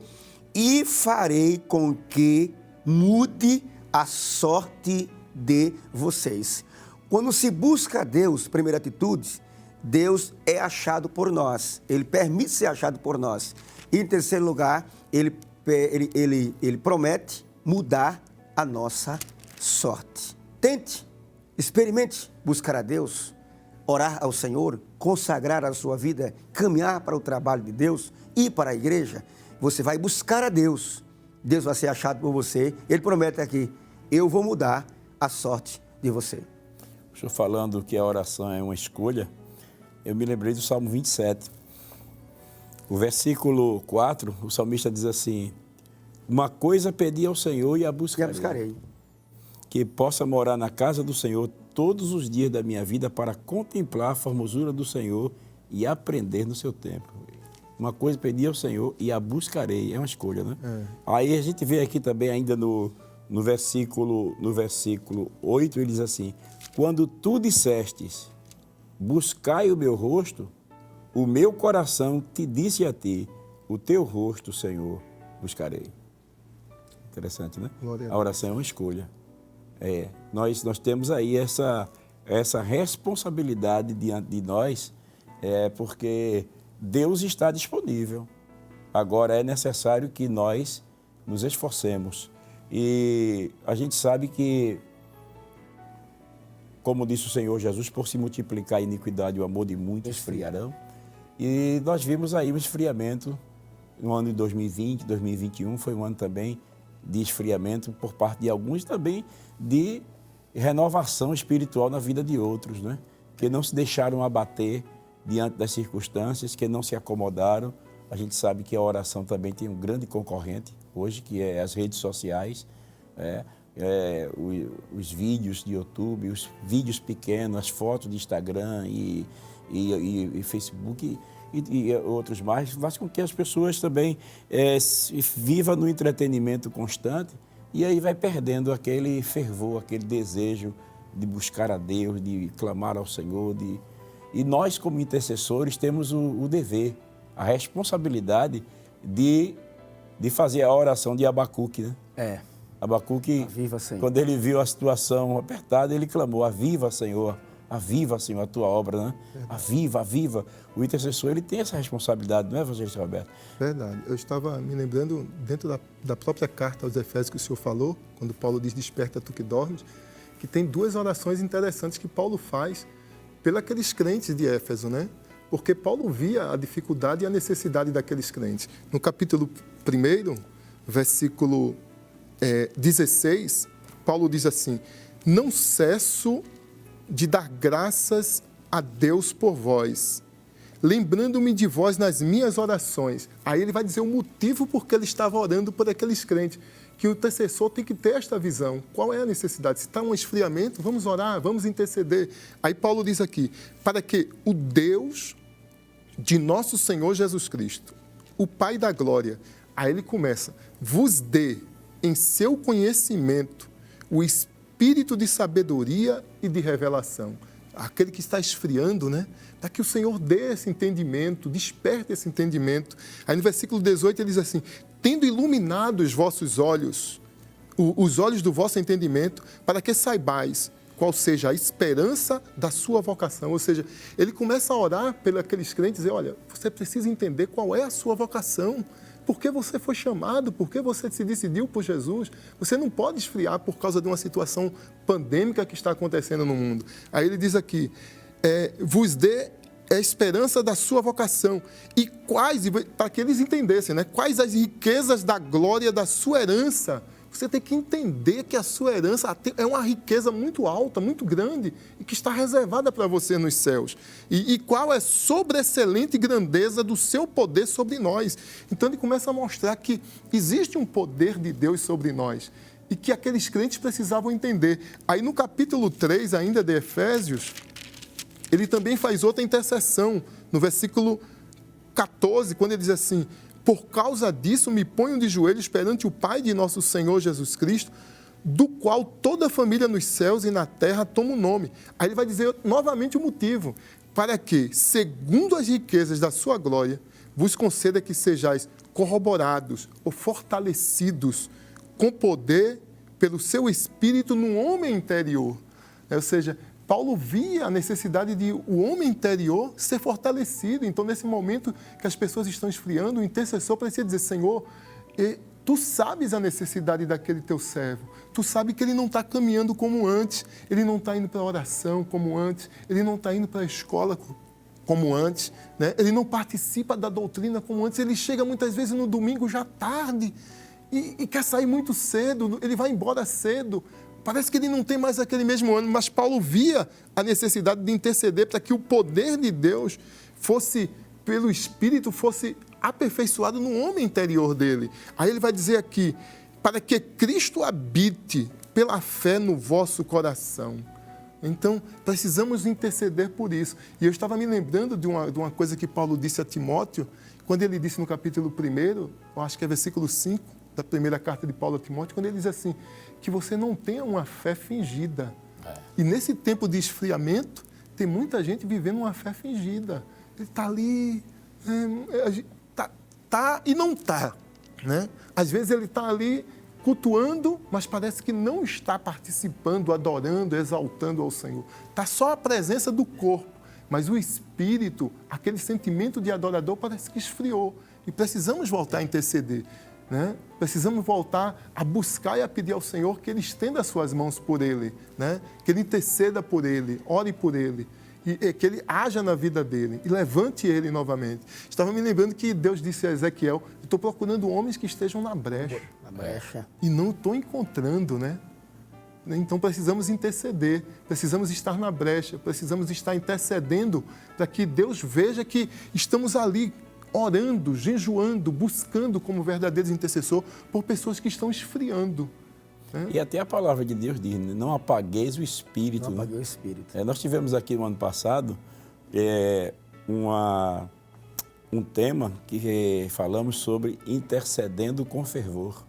e farei com que mude a sorte de vocês. Quando se busca a Deus, primeira atitude, Deus é achado por nós. Ele permite ser achado por nós. E em terceiro lugar, ele promete mudar a nossa sorte. Tente, experimente buscar a Deus, orar ao Senhor, consagrar a sua vida, caminhar para o trabalho de Deus, ir para a igreja. Você vai buscar a Deus, Deus vai ser achado por você. Ele promete aqui, eu vou mudar a sorte de você.
O senhor falando que a oração é uma escolha, eu me lembrei do Salmo 27. O versículo 4, o salmista diz assim, uma coisa pedi ao Senhor e a buscarei. Que possa morar na casa do Senhor todos os dias da minha vida para contemplar a formosura do Senhor e aprender no seu tempo. Uma coisa pedi ao Senhor e a buscarei. É uma escolha, né? Aí a gente vê aqui também ainda no versículo 8, ele diz assim, quando tu dissestes, buscai o meu rosto, o meu coração te disse a ti, o teu rosto, Senhor, buscarei. Interessante, né? A oração é uma escolha. Nós temos aí essa responsabilidade diante de nós, porque Deus está disponível. Agora é necessário que nós nos esforcemos. E a gente sabe que, como disse o Senhor Jesus, por se multiplicar a iniquidade, o amor de muitos esfriarão. E nós vimos aí um esfriamento no ano de 2020, 2021, foi um ano também de esfriamento por parte de alguns, também de renovação espiritual na vida de outros, né? Que não se deixaram abater diante das circunstâncias, que não se acomodaram. A gente sabe que a oração também tem um grande concorrente hoje, que é as redes sociais, os vídeos de YouTube, os vídeos pequenos, as fotos de Instagram e Facebook e outros mais, faz com que as pessoas também vivam no entretenimento constante e aí vai perdendo aquele fervor, aquele desejo de buscar a Deus, de clamar ao Senhor. E nós, como intercessores, temos o dever, a responsabilidade de fazer a oração de Abacuque, né? Abacuque, aviva, Senhor. Quando ele viu a situação apertada, ele clamou, aviva, Senhor, a tua obra, né? Aviva, aviva. O intercessor, ele tem essa responsabilidade, não é, evangelista Roberto?
Verdade. Eu estava me lembrando, dentro da própria carta aos Efésios que o senhor falou, quando Paulo diz, desperta tu que dormes, que tem duas orações interessantes que Paulo faz pelos crentes de Éfeso, né? Porque Paulo via a dificuldade e a necessidade daqueles crentes. No capítulo 1, versículo 16, Paulo diz assim, não cesso de dar graças a Deus por vós, lembrando-me de vós nas minhas orações. Aí ele vai dizer o motivo por que ele estava orando por aqueles crentes. Que o intercessor tem que ter esta visão. Qual é a necessidade? Se está um esfriamento, vamos orar, vamos interceder. Aí Paulo diz aqui, para que o Deus de nosso Senhor Jesus Cristo, o Pai da glória, aí ele começa, vos dê em seu conhecimento o espírito de sabedoria e de revelação. Aquele que está esfriando, né? Para que o Senhor dê esse entendimento, desperte esse entendimento. Aí no versículo 18 ele diz assim, tendo iluminado os vossos olhos, os olhos do vosso entendimento, para que saibais qual seja a esperança da sua vocação. Ou seja, ele começa a orar pelos aqueles crentes e dizer, olha, você precisa entender qual é a sua vocação. Por que você foi chamado? Por que você se decidiu por Jesus? Você não pode esfriar por causa de uma situação pandêmica que está acontecendo no mundo. Aí ele diz aqui, vos dê a esperança da sua vocação. E quais, para que eles entendessem, né? Quais as riquezas da glória da sua herança. Você tem que entender que a sua herança é uma riqueza muito alta, muito grande, e que está reservada para você nos céus. E qual é a sobreexcelente grandeza do seu poder sobre nós. Então ele começa a mostrar que existe um poder de Deus sobre nós e que aqueles crentes precisavam entender. Aí no capítulo 3, ainda de Efésios, ele também faz outra intercessão, no versículo 14, quando ele diz assim, por causa disso me ponho de joelhos perante o Pai de nosso Senhor Jesus Cristo, do qual toda a família nos céus e na terra toma o nome. Aí ele vai dizer novamente o motivo, para que, segundo as riquezas da sua glória, vos conceda que sejais corroborados ou fortalecidos com poder pelo seu Espírito no homem interior. Ou seja, Paulo via a necessidade de o homem interior ser fortalecido. Então, nesse momento que as pessoas estão esfriando, o intercessor precisa dizer, Senhor, tu sabes a necessidade daquele teu servo. Tu sabes que ele não está caminhando como antes, ele não está indo para a oração como antes, ele não está indo para a escola como antes, né? Ele não participa da doutrina como antes, ele chega muitas vezes no domingo já tarde e quer sair muito cedo, ele vai embora cedo. Parece que ele não tem mais aquele mesmo ânimo, mas Paulo via a necessidade de interceder para que o poder de Deus fosse, pelo Espírito, fosse aperfeiçoado no homem interior dele. Aí ele vai dizer aqui, para que Cristo habite pela fé no vosso coração. Então, precisamos interceder por isso. E eu estava me lembrando de uma coisa que Paulo disse a Timóteo, quando ele disse no capítulo 1, eu acho que é versículo 5, da primeira carta de Paulo a Timóteo, quando ele diz assim, que você não tenha uma fé fingida. E nesse tempo de esfriamento, tem muita gente vivendo uma fé fingida. Ele está ali, tá e não está. Né? Às vezes ele está ali cultuando, mas parece que não está participando, adorando, exaltando ao Senhor. Está só a presença do corpo, mas o espírito, aquele sentimento de adorador parece que esfriou. E precisamos voltar a interceder. Né? Precisamos voltar a buscar e a pedir ao Senhor que Ele estenda as suas mãos por ele, né? Que Ele interceda por ele, ore por ele, e que Ele haja na vida dele e levante ele novamente. Estava me lembrando que Deus disse a Ezequiel, estou procurando homens que estejam na brecha. E não estou encontrando, né? Então precisamos interceder, precisamos estar na brecha, precisamos estar intercedendo para que Deus veja que estamos ali orando, jejuando, buscando como verdadeiros intercessores por pessoas que estão esfriando. Né?
E até a palavra de Deus diz, não apagueis o Espírito.
Não apaguei o Espírito.
Nós tivemos aqui no ano passado um tema que falamos sobre intercedendo com fervor.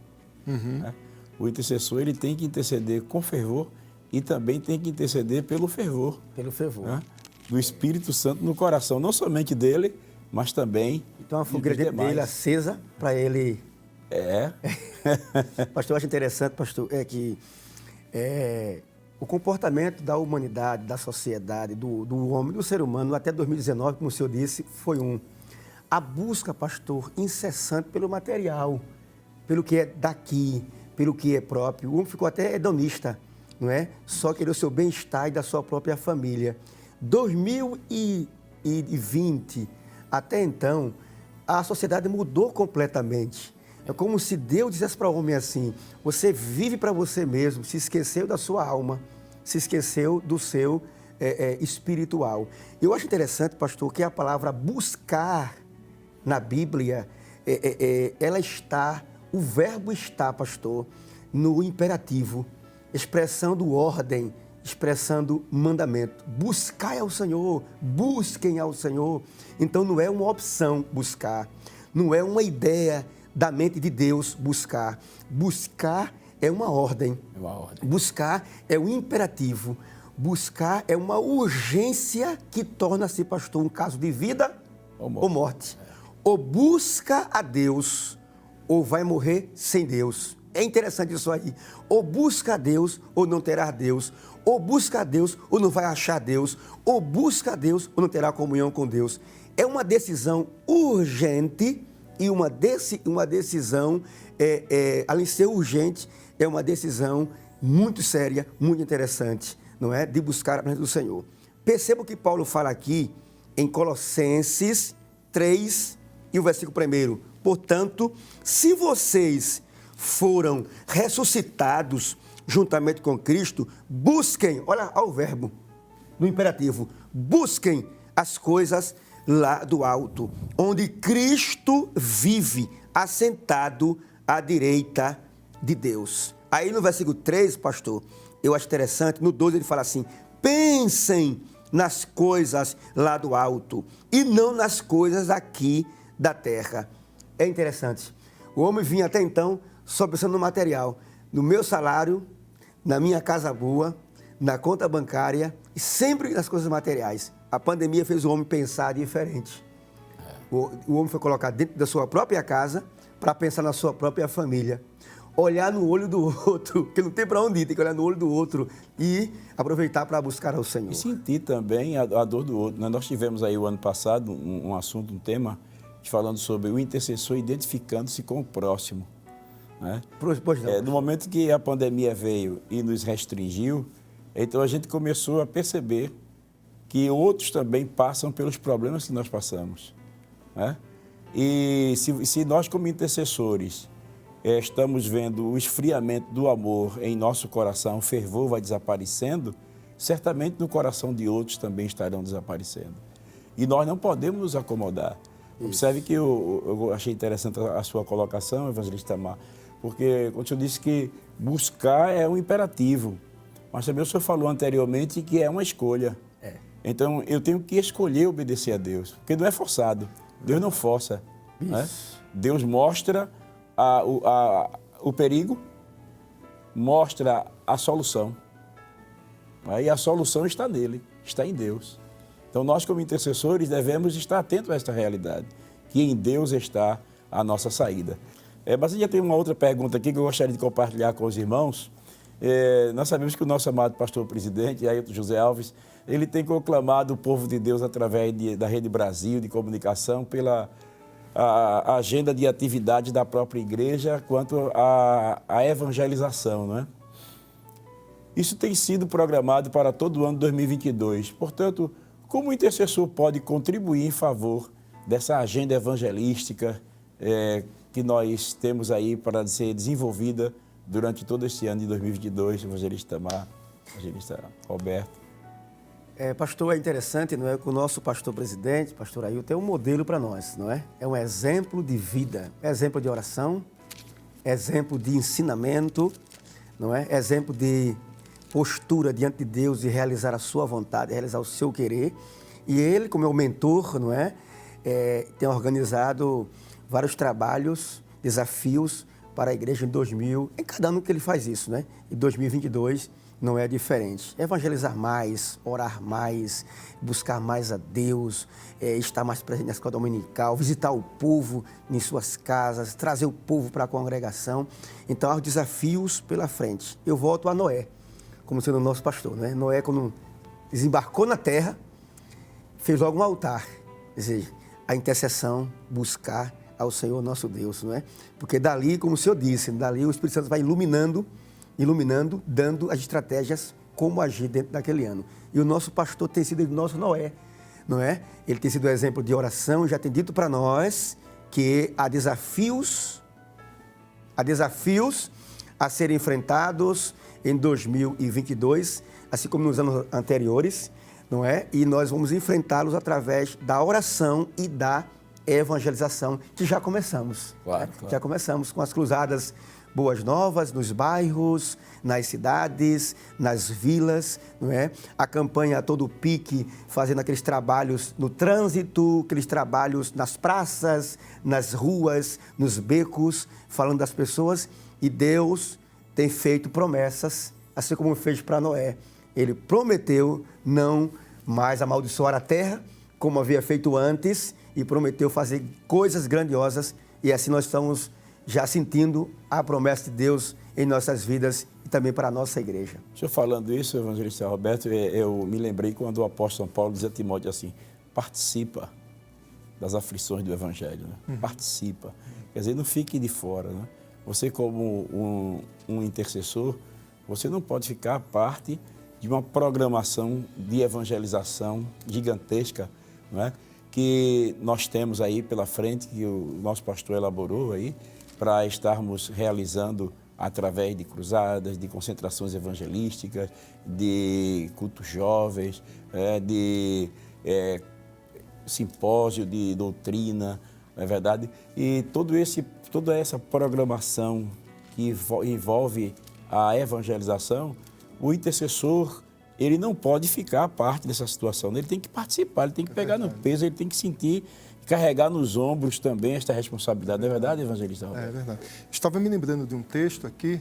Né? O intercessor ele tem que interceder com fervor e também tem que interceder pelo fervor.
Pelo fervor.
Né? Do Espírito Santo no coração, não somente dele, mas também
então a fogueira dele acesa para ele... Pastor, eu acho interessante, pastor, que o comportamento da humanidade, da sociedade, do homem, do ser humano, até 2019, como o senhor disse, foi a busca, pastor, incessante pelo material, pelo que é daqui, pelo que é próprio. O homem ficou até hedonista, não é? Só querer o seu bem-estar e da sua própria família. 2020, até então, a sociedade mudou completamente. É como se Deus dissesse para o homem assim, você vive para você mesmo, se esqueceu da sua alma, se esqueceu do seu espiritual. Eu acho interessante, pastor, que a palavra buscar na Bíblia, ela está, o verbo está, pastor, no imperativo, expressando ordem, expressando mandamento. Buscai ao Senhor, busquem ao Senhor. Então não é uma opção buscar, não é uma ideia da mente de Deus buscar. Buscar é uma ordem.
É uma ordem.
Buscar é um imperativo. Buscar é uma urgência que torna-se, pastor, um caso de vida ou morte. Ou busca a Deus, ou vai morrer sem Deus. É interessante isso aí. Ou busca a Deus, ou não terá Deus. Ou busca a Deus, ou não vai achar Deus. Ou busca a Deus, ou não terá comunhão com Deus. É uma decisão urgente e uma decisão, além de ser urgente, é uma decisão muito séria, muito interessante, não é? De buscar a presença do Senhor. Perceba o que Paulo fala aqui em Colossenses 3 e o versículo 1. Portanto, se vocês foram ressuscitados juntamente com Cristo, busquem, olha o verbo no imperativo, busquem as coisas lá do alto, onde Cristo vive, assentado à direita de Deus. Aí no versículo 3, pastor, eu acho interessante, no 12 ele fala assim, pensem nas coisas lá do alto e não nas coisas aqui da terra. É interessante, o homem vinha até então só pensando no material, no meu salário, na minha casa boa, na conta bancária e sempre nas coisas materiais. A pandemia fez o homem pensar diferente. O homem foi colocado dentro da sua própria casa para pensar na sua própria família. Olhar no olho do outro, que não tem para onde ir, tem que olhar no olho do outro e aproveitar para buscar ao Senhor.
E sentir também a dor do outro. Nós tivemos aí o ano passado um assunto, um tema, falando sobre o intercessor identificando-se com o próximo. Né?
Pois não.
No momento que a pandemia veio e nos restringiu, então a gente começou a perceber que outros também passam pelos problemas que nós passamos. Né? E se nós, como intercessores, estamos vendo o esfriamento do amor em nosso coração, o fervor vai desaparecendo, certamente no coração de outros também estarão desaparecendo. E nós não podemos nos acomodar. Isso. Observe que eu achei interessante a sua colocação, evangelista Tamar, porque quando o senhor disse que buscar é um imperativo, mas também o senhor falou anteriormente que é uma escolha. Então, eu tenho que escolher obedecer a Deus, porque não é forçado. Deus não força. Né? Deus mostra o perigo, mostra a solução. E a solução está nele, está em Deus. Então, nós como intercessores devemos estar atentos a esta realidade, que em Deus está a nossa saída. Mas já tem uma outra pergunta aqui que eu gostaria de compartilhar com os irmãos. Nós sabemos que o nosso amado pastor presidente, Ailton José Alves, ele tem proclamado o povo de Deus através da Rede Brasil de comunicação pela a agenda de atividade da própria igreja quanto à evangelização, não é? Isso tem sido programado para todo o ano de 2022. Portanto, como o intercessor pode contribuir em favor dessa agenda evangelística que nós temos aí para ser desenvolvida durante todo este ano de 2022, evangelista Tamar, evangelista Roberto?
Pastor, é interessante, não é, que o nosso pastor presidente, pastor Ailton, é um modelo para nós, não é? É um exemplo de vida, exemplo de oração, exemplo de ensinamento, não é? Exemplo de postura diante de Deus e realizar a sua vontade, realizar o seu querer. E ele, como é o mentor, não é? Tem organizado vários trabalhos, desafios para a igreja em cada ano que ele faz isso, né? Em 2022 não é diferente. Evangelizar mais, orar mais, buscar mais a Deus, estar mais presente na escola dominical, visitar o povo em suas casas, trazer o povo para a congregação. Então, há os desafios pela frente. Eu volto a Noé, como sendo o nosso pastor, né? Noé, quando desembarcou na terra, fez logo um altar, quer dizer, a intercessão, buscar ao Senhor nosso Deus, não é? Porque dali, como o Senhor disse, dali o Espírito Santo vai iluminando, dando as estratégias como agir dentro daquele ano. E o nosso pastor tem sido o nosso Noé, não é? Ele tem sido exemplo de oração e já tem dito para nós que há desafios a serem enfrentados em 2022. assim como nos anos anteriores, não é? E nós vamos enfrentá-los através da oração e da evangelização, que já começamos.
Claro,
né?
claro.
Já começamos com as cruzadas Boas Novas, nos bairros, nas cidades, nas vilas, não é? A campanha a todo pique, fazendo aqueles trabalhos no trânsito, aqueles trabalhos nas praças, nas ruas, nos becos, falando das pessoas. E Deus tem feito promessas, assim como fez para Noé. Ele prometeu não mais amaldiçoar a terra, como havia feito antes, e prometeu fazer coisas grandiosas. E assim nós estamos já sentindo a promessa de Deus em nossas vidas e também para a nossa igreja.
O senhor falando isso, evangelista Roberto, eu me lembrei quando o apóstolo Paulo dizia a Timóteo assim, participa das aflições do evangelho, né? Participa. Quer dizer, não fique de fora, né? Você como um intercessor, você não pode ficar parte de uma programação de evangelização gigantesca, não é? Que nós temos aí pela frente, que o nosso pastor elaborou aí, para estarmos realizando através de cruzadas, de concentrações evangelísticas, de cultos jovens, de simpósio de doutrina, não é verdade? E toda essa programação que envolve a evangelização, o intercessor, ele não pode ficar à parte dessa situação, ele tem que participar, ele tem que pegar no peso, ele tem que sentir, carregar nos ombros também esta responsabilidade. Não é verdade, evangelista Roberto?
É verdade. Estava me lembrando de um texto aqui,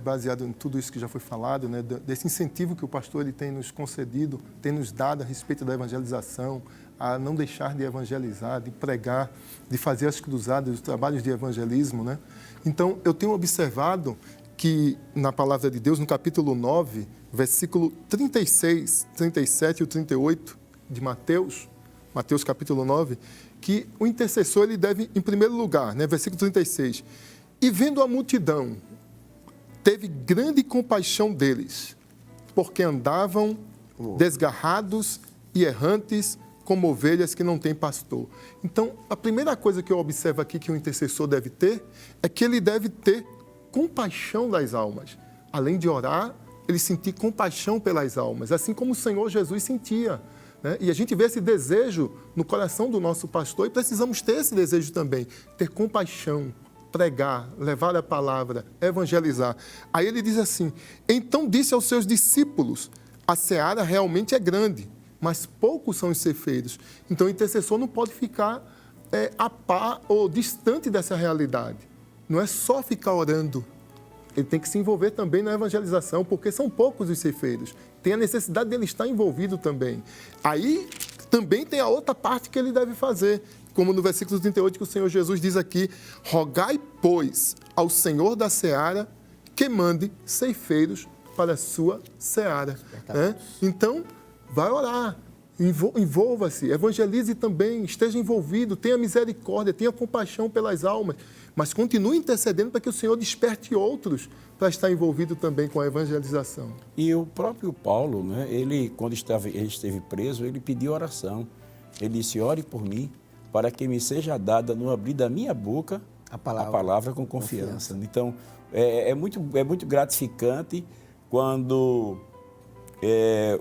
baseado em tudo isso que já foi falado, né, desse incentivo que o pastor ele tem nos concedido, tem nos dado a respeito da evangelização, a não deixar de evangelizar, de pregar, de fazer as cruzadas, os trabalhos de evangelismo, né? Então, eu tenho observado que na palavra de Deus, no capítulo 9, versículo 36, 37 e 38 de Mateus capítulo 9, que o intercessor ele deve, em primeiro lugar, né, versículo 36, e vendo a multidão, teve grande compaixão deles, porque andavam desgarrados e errantes, como ovelhas que não têm pastor. Então, a primeira coisa que eu observo aqui que o intercessor deve ter, é que ele deve ter compaixão das almas. Além de orar, ele sentir compaixão pelas almas, assim como o Senhor Jesus sentia, né? E a gente vê esse desejo no coração do nosso pastor e precisamos ter esse desejo também, ter compaixão, pregar, levar a palavra, evangelizar. Aí ele diz assim, então disse aos seus discípulos, a seara realmente é grande, mas poucos são os ceifeiros. Então o intercessor não pode ficar a par ou distante dessa realidade. Não é só ficar orando, ele tem que se envolver também na evangelização, porque são poucos os ceifeiros. Tem a necessidade dele estar envolvido também. Aí também tem a outra parte que ele deve fazer, como no versículo 38 que o Senhor Jesus diz aqui, rogai, pois, ao Senhor da seara que mande ceifeiros para a sua seara. Né? Então, vai orar, envolva-se, evangelize também, esteja envolvido, tenha misericórdia, tenha compaixão pelas almas, mas continue intercedendo para que o Senhor desperte outros para estar envolvido também com a evangelização.
E o próprio Paulo, né, ele, quando ele esteve preso, ele pediu oração. Ele disse, ore por mim, para que me seja dada no abrir da minha boca a palavra com confiança. Então, é muito gratificante quando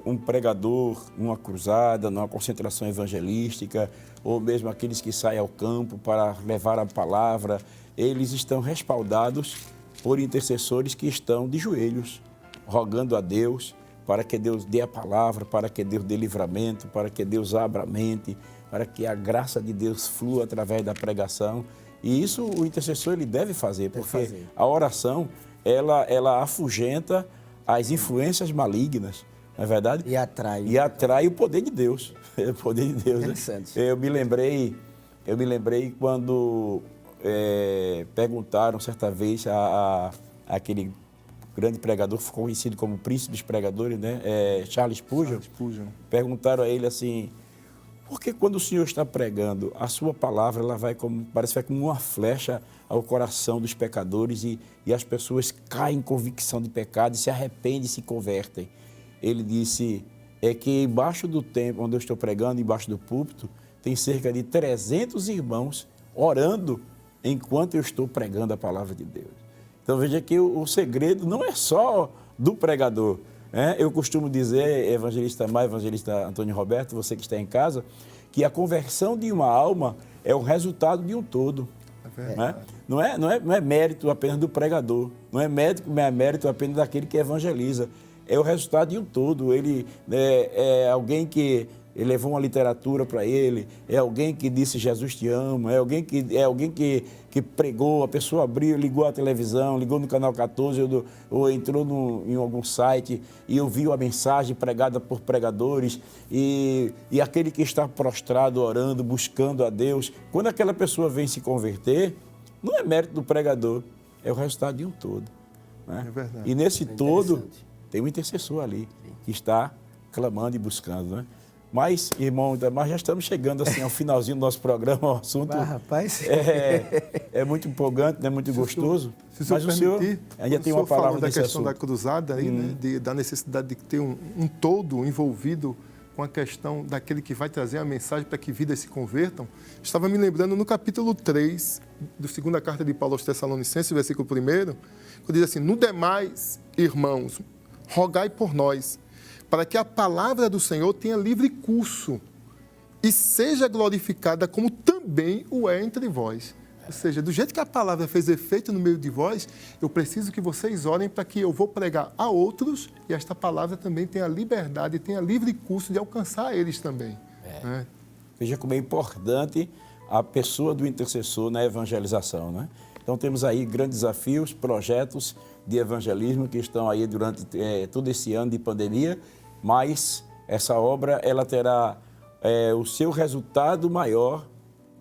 um pregador, numa cruzada, numa concentração evangelística, ou mesmo aqueles que saem ao campo para levar a palavra, eles estão respaldados por intercessores que estão de joelhos, rogando a Deus para que Deus dê a palavra, para que Deus dê livramento, para que Deus abra a mente, para que a graça de Deus flua através da pregação. E isso o intercessor ele deve fazer, porque a oração, ela afugenta as influências malignas, não é verdade?
E atrai.
E atrai o poder de Deus. O poder de Deus.
Interessante.
Né? Eu me lembrei quando perguntaram certa vez aquele grande pregador, ficou conhecido como príncipe dos pregadores, né? Charles Spurgeon. Perguntaram a ele assim, por que quando o senhor está pregando, a sua palavra ela parece que vai como uma flecha ao coração dos pecadores e as pessoas caem em convicção de pecado e se arrependem e se convertem? Ele disse, é que embaixo do templo onde eu estou pregando, embaixo do púlpito, tem cerca de 300 irmãos orando enquanto eu estou pregando a palavra de Deus. Então veja que o segredo não é só do pregador, Eu costumo dizer, evangelista Mar, evangelista Antônio Roberto, você que está em casa, que a conversão de uma alma é o resultado de um todo. Não é mérito apenas do pregador, não é mérito apenas daquele que evangeliza. É o resultado de um todo. Ele é alguém que levou uma literatura para ele, é alguém que disse Jesus te ama, é alguém que pregou, a pessoa abriu, ligou a televisão, ligou no canal 14 ou entrou em algum site e ouviu a mensagem pregada por pregadores e aquele que está prostrado, orando, buscando a Deus. Quando aquela pessoa vem se converter, não é mérito do pregador, é o resultado de um todo. Né?
É verdade.
E nesse todo tem um intercessor ali que está clamando e buscando, né? Mas, irmão, já estamos chegando assim, ao finalzinho do nosso programa, o assunto
rapaz.
É muito empolgante, né? Muito gostoso.
Se o senhor
mas o senhor ainda tem uma palavra
da
nesse
questão
assunto.
da cruzada, aí, né? Da necessidade de ter um todo envolvido com a questão daquele que vai trazer a mensagem para que vidas se convertam. Estava me lembrando no capítulo 3 da segunda carta de Paulo aos Tessalonicenses, versículo 1, quando diz assim: no demais, irmãos, rogai por nós, para que a palavra do Senhor tenha livre curso e seja glorificada como também o é entre vós. Ou seja, do jeito que a palavra fez efeito no meio de vós, eu preciso que vocês orem para que eu vou pregar a outros e esta palavra também tenha liberdade, tenha livre curso de alcançar eles também. Né?
Veja como é importante a pessoa do intercessor na evangelização, né? Então temos aí grandes desafios, projetos de evangelismo que estão aí durante todo esse ano de pandemia, mas essa obra ela terá o seu resultado maior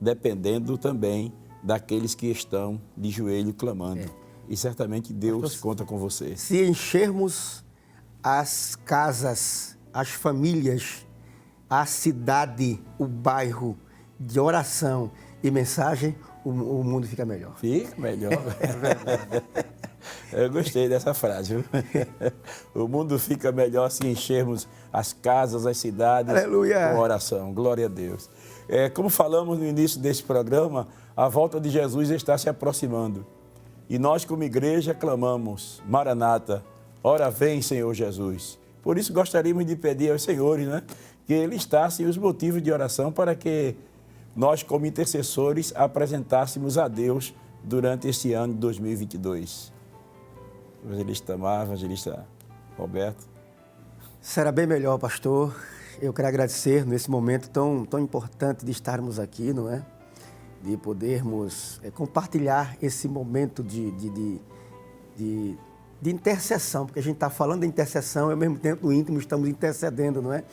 dependendo também daqueles que estão de joelho clamando. E certamente Deus conta com você.
Se enchermos as casas, as famílias, a cidade, o bairro de oração e mensagem, o mundo fica melhor.
Fica melhor. Eu gostei dessa frase. Viu? O mundo fica melhor se enchermos as casas, as cidades.
Aleluia.
Com oração. Glória a Deus. Como falamos no início desse programa, a volta de Jesus está se aproximando. E nós, como igreja, clamamos: Maranata, ora vem, Senhor Jesus. Por isso gostaríamos de pedir aos senhores, né, que listassem os motivos de oração para que nós, como intercessores, apresentássemos a Deus durante este ano de 2022. Evangelista Mar, evangelista Roberto.
Será bem melhor, pastor. Eu quero agradecer nesse momento tão importante de estarmos aqui, não é? De podermos compartilhar esse momento de intercessão, porque a gente está falando de intercessão e, ao mesmo tempo, no íntimo, estamos intercedendo, não é?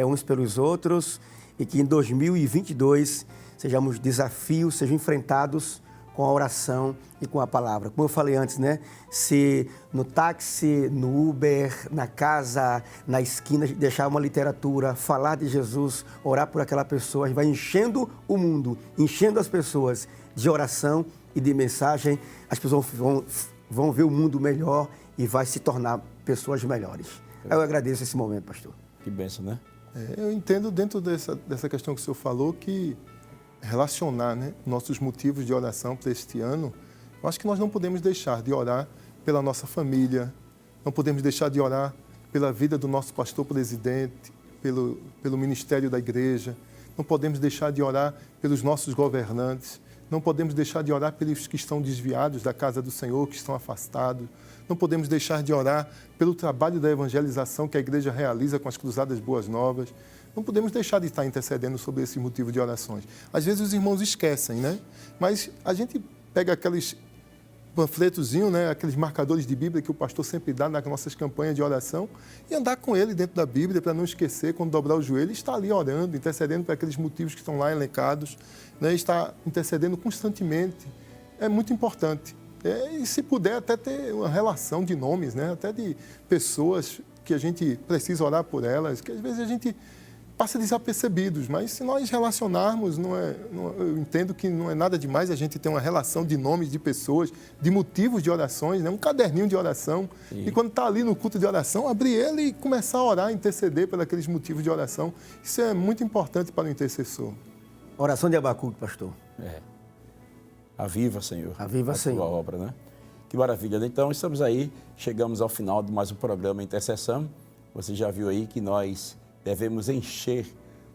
Uns pelos outros, e que em 2022 sejamos desafios, sejam enfrentados com a oração e com a palavra. Como eu falei antes, né? Se no táxi, no Uber, na casa, na esquina, deixar uma literatura, falar de Jesus, orar por aquela pessoa, a gente vai enchendo o mundo, enchendo as pessoas de oração e de mensagem, as pessoas vão ver o mundo melhor e vai se tornar pessoas melhores. Eu agradeço esse momento, pastor.
Que bênção, né?
Eu entendo dentro dessa questão que o senhor falou que relacionar, né, nossos motivos de oração para este ano, eu acho que nós não podemos deixar de orar pela nossa família, não podemos deixar de orar pela vida do nosso pastor presidente, pelo ministério da igreja, não podemos deixar de orar pelos nossos governantes, não podemos deixar de orar pelos que estão desviados da casa do Senhor, que estão afastados, não podemos deixar de orar pelo trabalho da evangelização que a igreja realiza com as Cruzadas Boas Novas. Não podemos deixar de estar intercedendo sobre esse motivo de orações. Às vezes os irmãos esquecem, né? Mas a gente pega aqueles panfletozinhos, né? Aqueles marcadores de Bíblia que o pastor sempre dá nas nossas campanhas de oração e andar com ele dentro da Bíblia para não esquecer, quando dobrar o joelho, estar ali orando, intercedendo por aqueles motivos que estão lá elencados, né? Estar intercedendo constantemente. É muito importante. E se puder até ter uma relação de nomes, né? Até de pessoas que a gente precisa orar por elas, que às vezes a gente passa desapercebidos, mas se nós relacionarmos, eu entendo que não é nada demais a gente ter uma relação de nomes de pessoas, de motivos de orações, né? Um caderninho de oração. Sim. E quando está ali no culto de oração, abrir ele e começar a orar, interceder por aqueles motivos de oração. Isso é muito importante para o intercessor.
Oração de Abacuque, pastor.
Aviva, Senhor.
Aviva, Senhor.
A tua obra, né? Que maravilha. Então, estamos aí, chegamos ao final de mais um programa Intercessão. Você já viu aí que nós devemos encher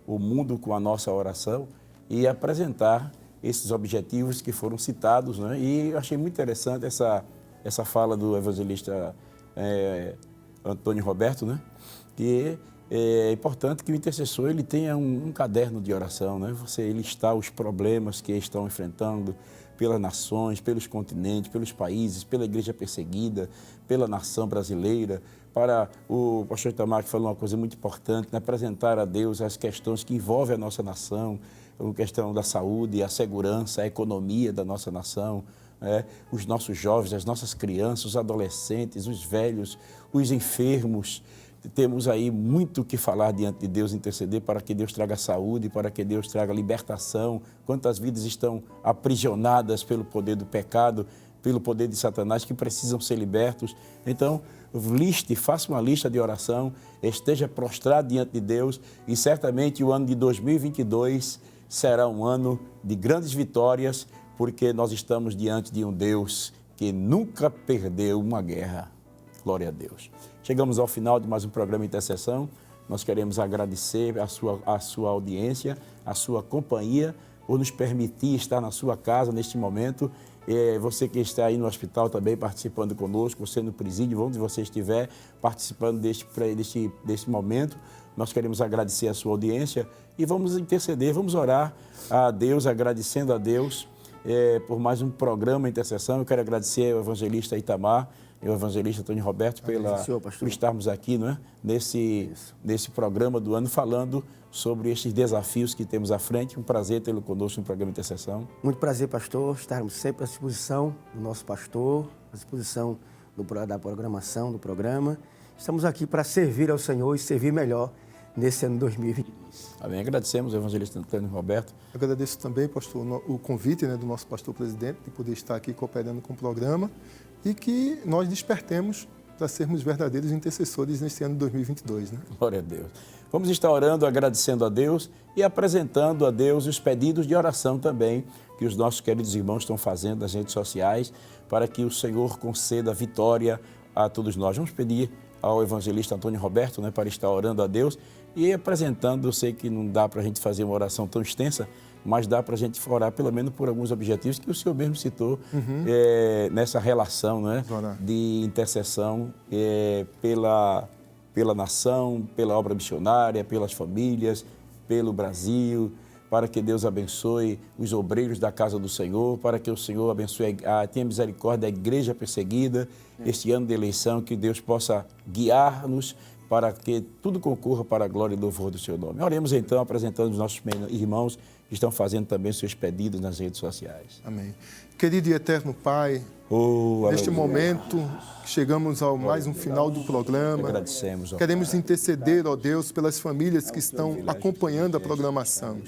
o mundo com a nossa oração e apresentar esses objetivos que foram citados, né? E eu achei muito interessante essa fala do evangelista Antônio Roberto, né? Que é importante que o intercessor ele tenha um caderno de oração, né? Você listar os problemas que estão enfrentando pelas nações, pelos continentes, pelos países, pela igreja perseguida, pela nação brasileira. Para o pastor Itamar, que falou uma coisa muito importante, né? Apresentar a Deus as questões que envolvem a nossa nação, a questão da saúde, a segurança, a economia da nossa nação, os nossos jovens, as nossas crianças, os adolescentes, os velhos, os enfermos. Temos aí muito o que falar diante de Deus, interceder para que Deus traga saúde, para que Deus traga libertação. Quantas vidas estão aprisionadas pelo poder do pecado, pelo poder de Satanás, que precisam ser libertos. Então, faça uma lista de oração, esteja prostrado diante de Deus e certamente o ano de 2022 será um ano de grandes vitórias, porque nós estamos diante de um Deus que nunca perdeu uma guerra. Glória a Deus. Chegamos ao final de mais um programa Intercessão. Nós queremos agradecer a sua audiência, a sua companhia, por nos permitir estar na sua casa neste momento. Você que está aí no hospital também participando conosco, você no presídio, onde você estiver participando deste momento, nós queremos agradecer a sua audiência e vamos interceder, vamos orar a Deus, agradecendo a Deus por mais um programa Intercessão. Eu quero agradecer ao evangelista Itamar e ao evangelista Antônio Roberto por estarmos aqui, não é? nesse programa do ano, falando sobre estes desafios que temos à frente. Um prazer tê-lo conosco no programa Intercessão.
Muito prazer, pastor, estarmos sempre à disposição do nosso pastor, à disposição da programação do programa. Estamos aqui para servir ao Senhor e servir melhor nesse ano 2020.
Amém. Agradecemos ao evangelista Antônio Roberto.
Eu agradeço também, pastor, o convite, né, do nosso pastor presidente de poder estar aqui cooperando com o programa e que nós despertemos para sermos verdadeiros intercessores nesse ano de 2022. Né?
Glória a Deus. Vamos estar orando, agradecendo a Deus e apresentando a Deus os pedidos de oração também que os nossos queridos irmãos estão fazendo nas redes sociais para que o Senhor conceda vitória a todos nós. Vamos pedir ao evangelista Antônio Roberto, né, para estar orando a Deus e apresentando. Eu sei que não dá para a gente fazer uma oração tão extensa, mas dá para a gente orar pelo menos por alguns objetivos que o senhor mesmo citou nessa relação, né, de intercessão pela nação, pela obra missionária, pelas famílias, pelo Brasil, para que Deus abençoe os obreiros da casa do Senhor, para que o Senhor abençoe, tenha misericórdia da igreja perseguida, este ano de eleição, que Deus possa guiar-nos para que tudo concorra para a glória e louvor do seu nome. Oremos então, apresentando os nossos irmãos que estão fazendo também seus pedidos nas redes sociais.
Amém. Querido e eterno Pai, neste momento chegamos ao mais um final do programa.
Agradecemos.
Queremos interceder, ó Deus, pelas famílias que estão acompanhando a programação.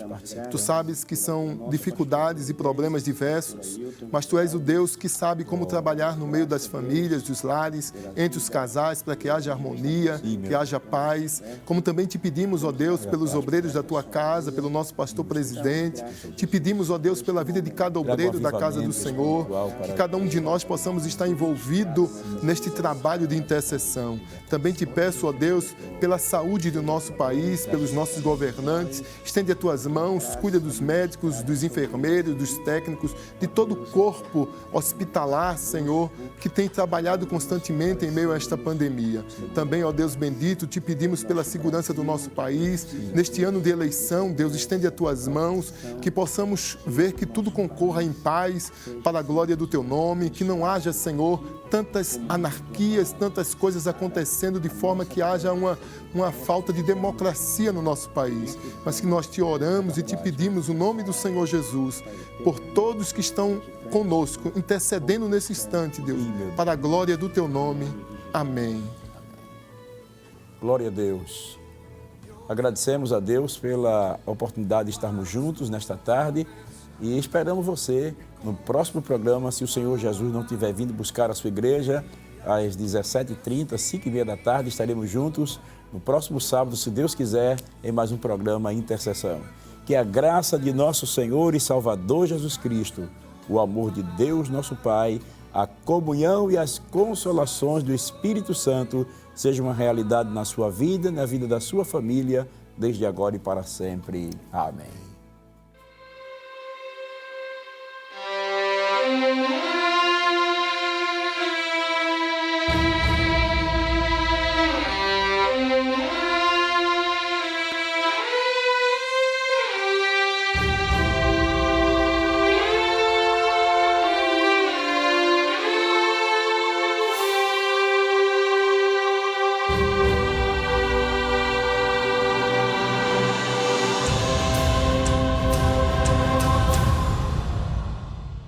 Tu sabes que são dificuldades e problemas diversos, mas Tu és o Deus que sabe como trabalhar no meio das famílias, dos lares, entre os casais, para que haja harmonia, que haja paz. Como também te pedimos, ó Deus, pelos obreiros da Tua casa, pelo nosso pastor presidente. Te pedimos, ó Deus, pela vida de cada obreiro da casa do Senhor, que cada um de nós possamos estar envolvido neste trabalho de intercessão. Também te peço, ó Deus, pela saúde do nosso país, pelos nossos governantes. Estende as Tuas mãos, cuida dos médicos, dos enfermeiros, dos técnicos, de todo o corpo hospitalar, Senhor, que tem trabalhado constantemente em meio a esta pandemia. Também, ó Deus bendito, te pedimos pela segurança do nosso país. Neste ano de eleição, Deus, estende as Tuas mãos, que possamos ver que tudo concorra em paz para a glória do Teu nome, que não haja, Senhor, tantas anarquias, tantas coisas acontecendo de forma que haja uma falta de democracia no nosso país, mas que nós te oramos e te pedimos o nome do Senhor Jesus por todos que estão conosco, intercedendo nesse instante, Deus, para a glória do Teu nome. Amém.
Glória a Deus. Agradecemos a Deus pela oportunidade de estarmos juntos nesta tarde e esperamos você no próximo programa, se o Senhor Jesus não tiver vindo buscar a sua igreja, às 17h30, 5h30 da tarde, estaremos juntos no próximo sábado, se Deus quiser, em mais um programa Intercessão. Que a graça de nosso Senhor e Salvador Jesus Cristo, o amor de Deus, nosso Pai, a comunhão e as consolações do Espírito Santo sejam uma realidade na sua vida, na vida da sua família, desde agora e para sempre. Amém.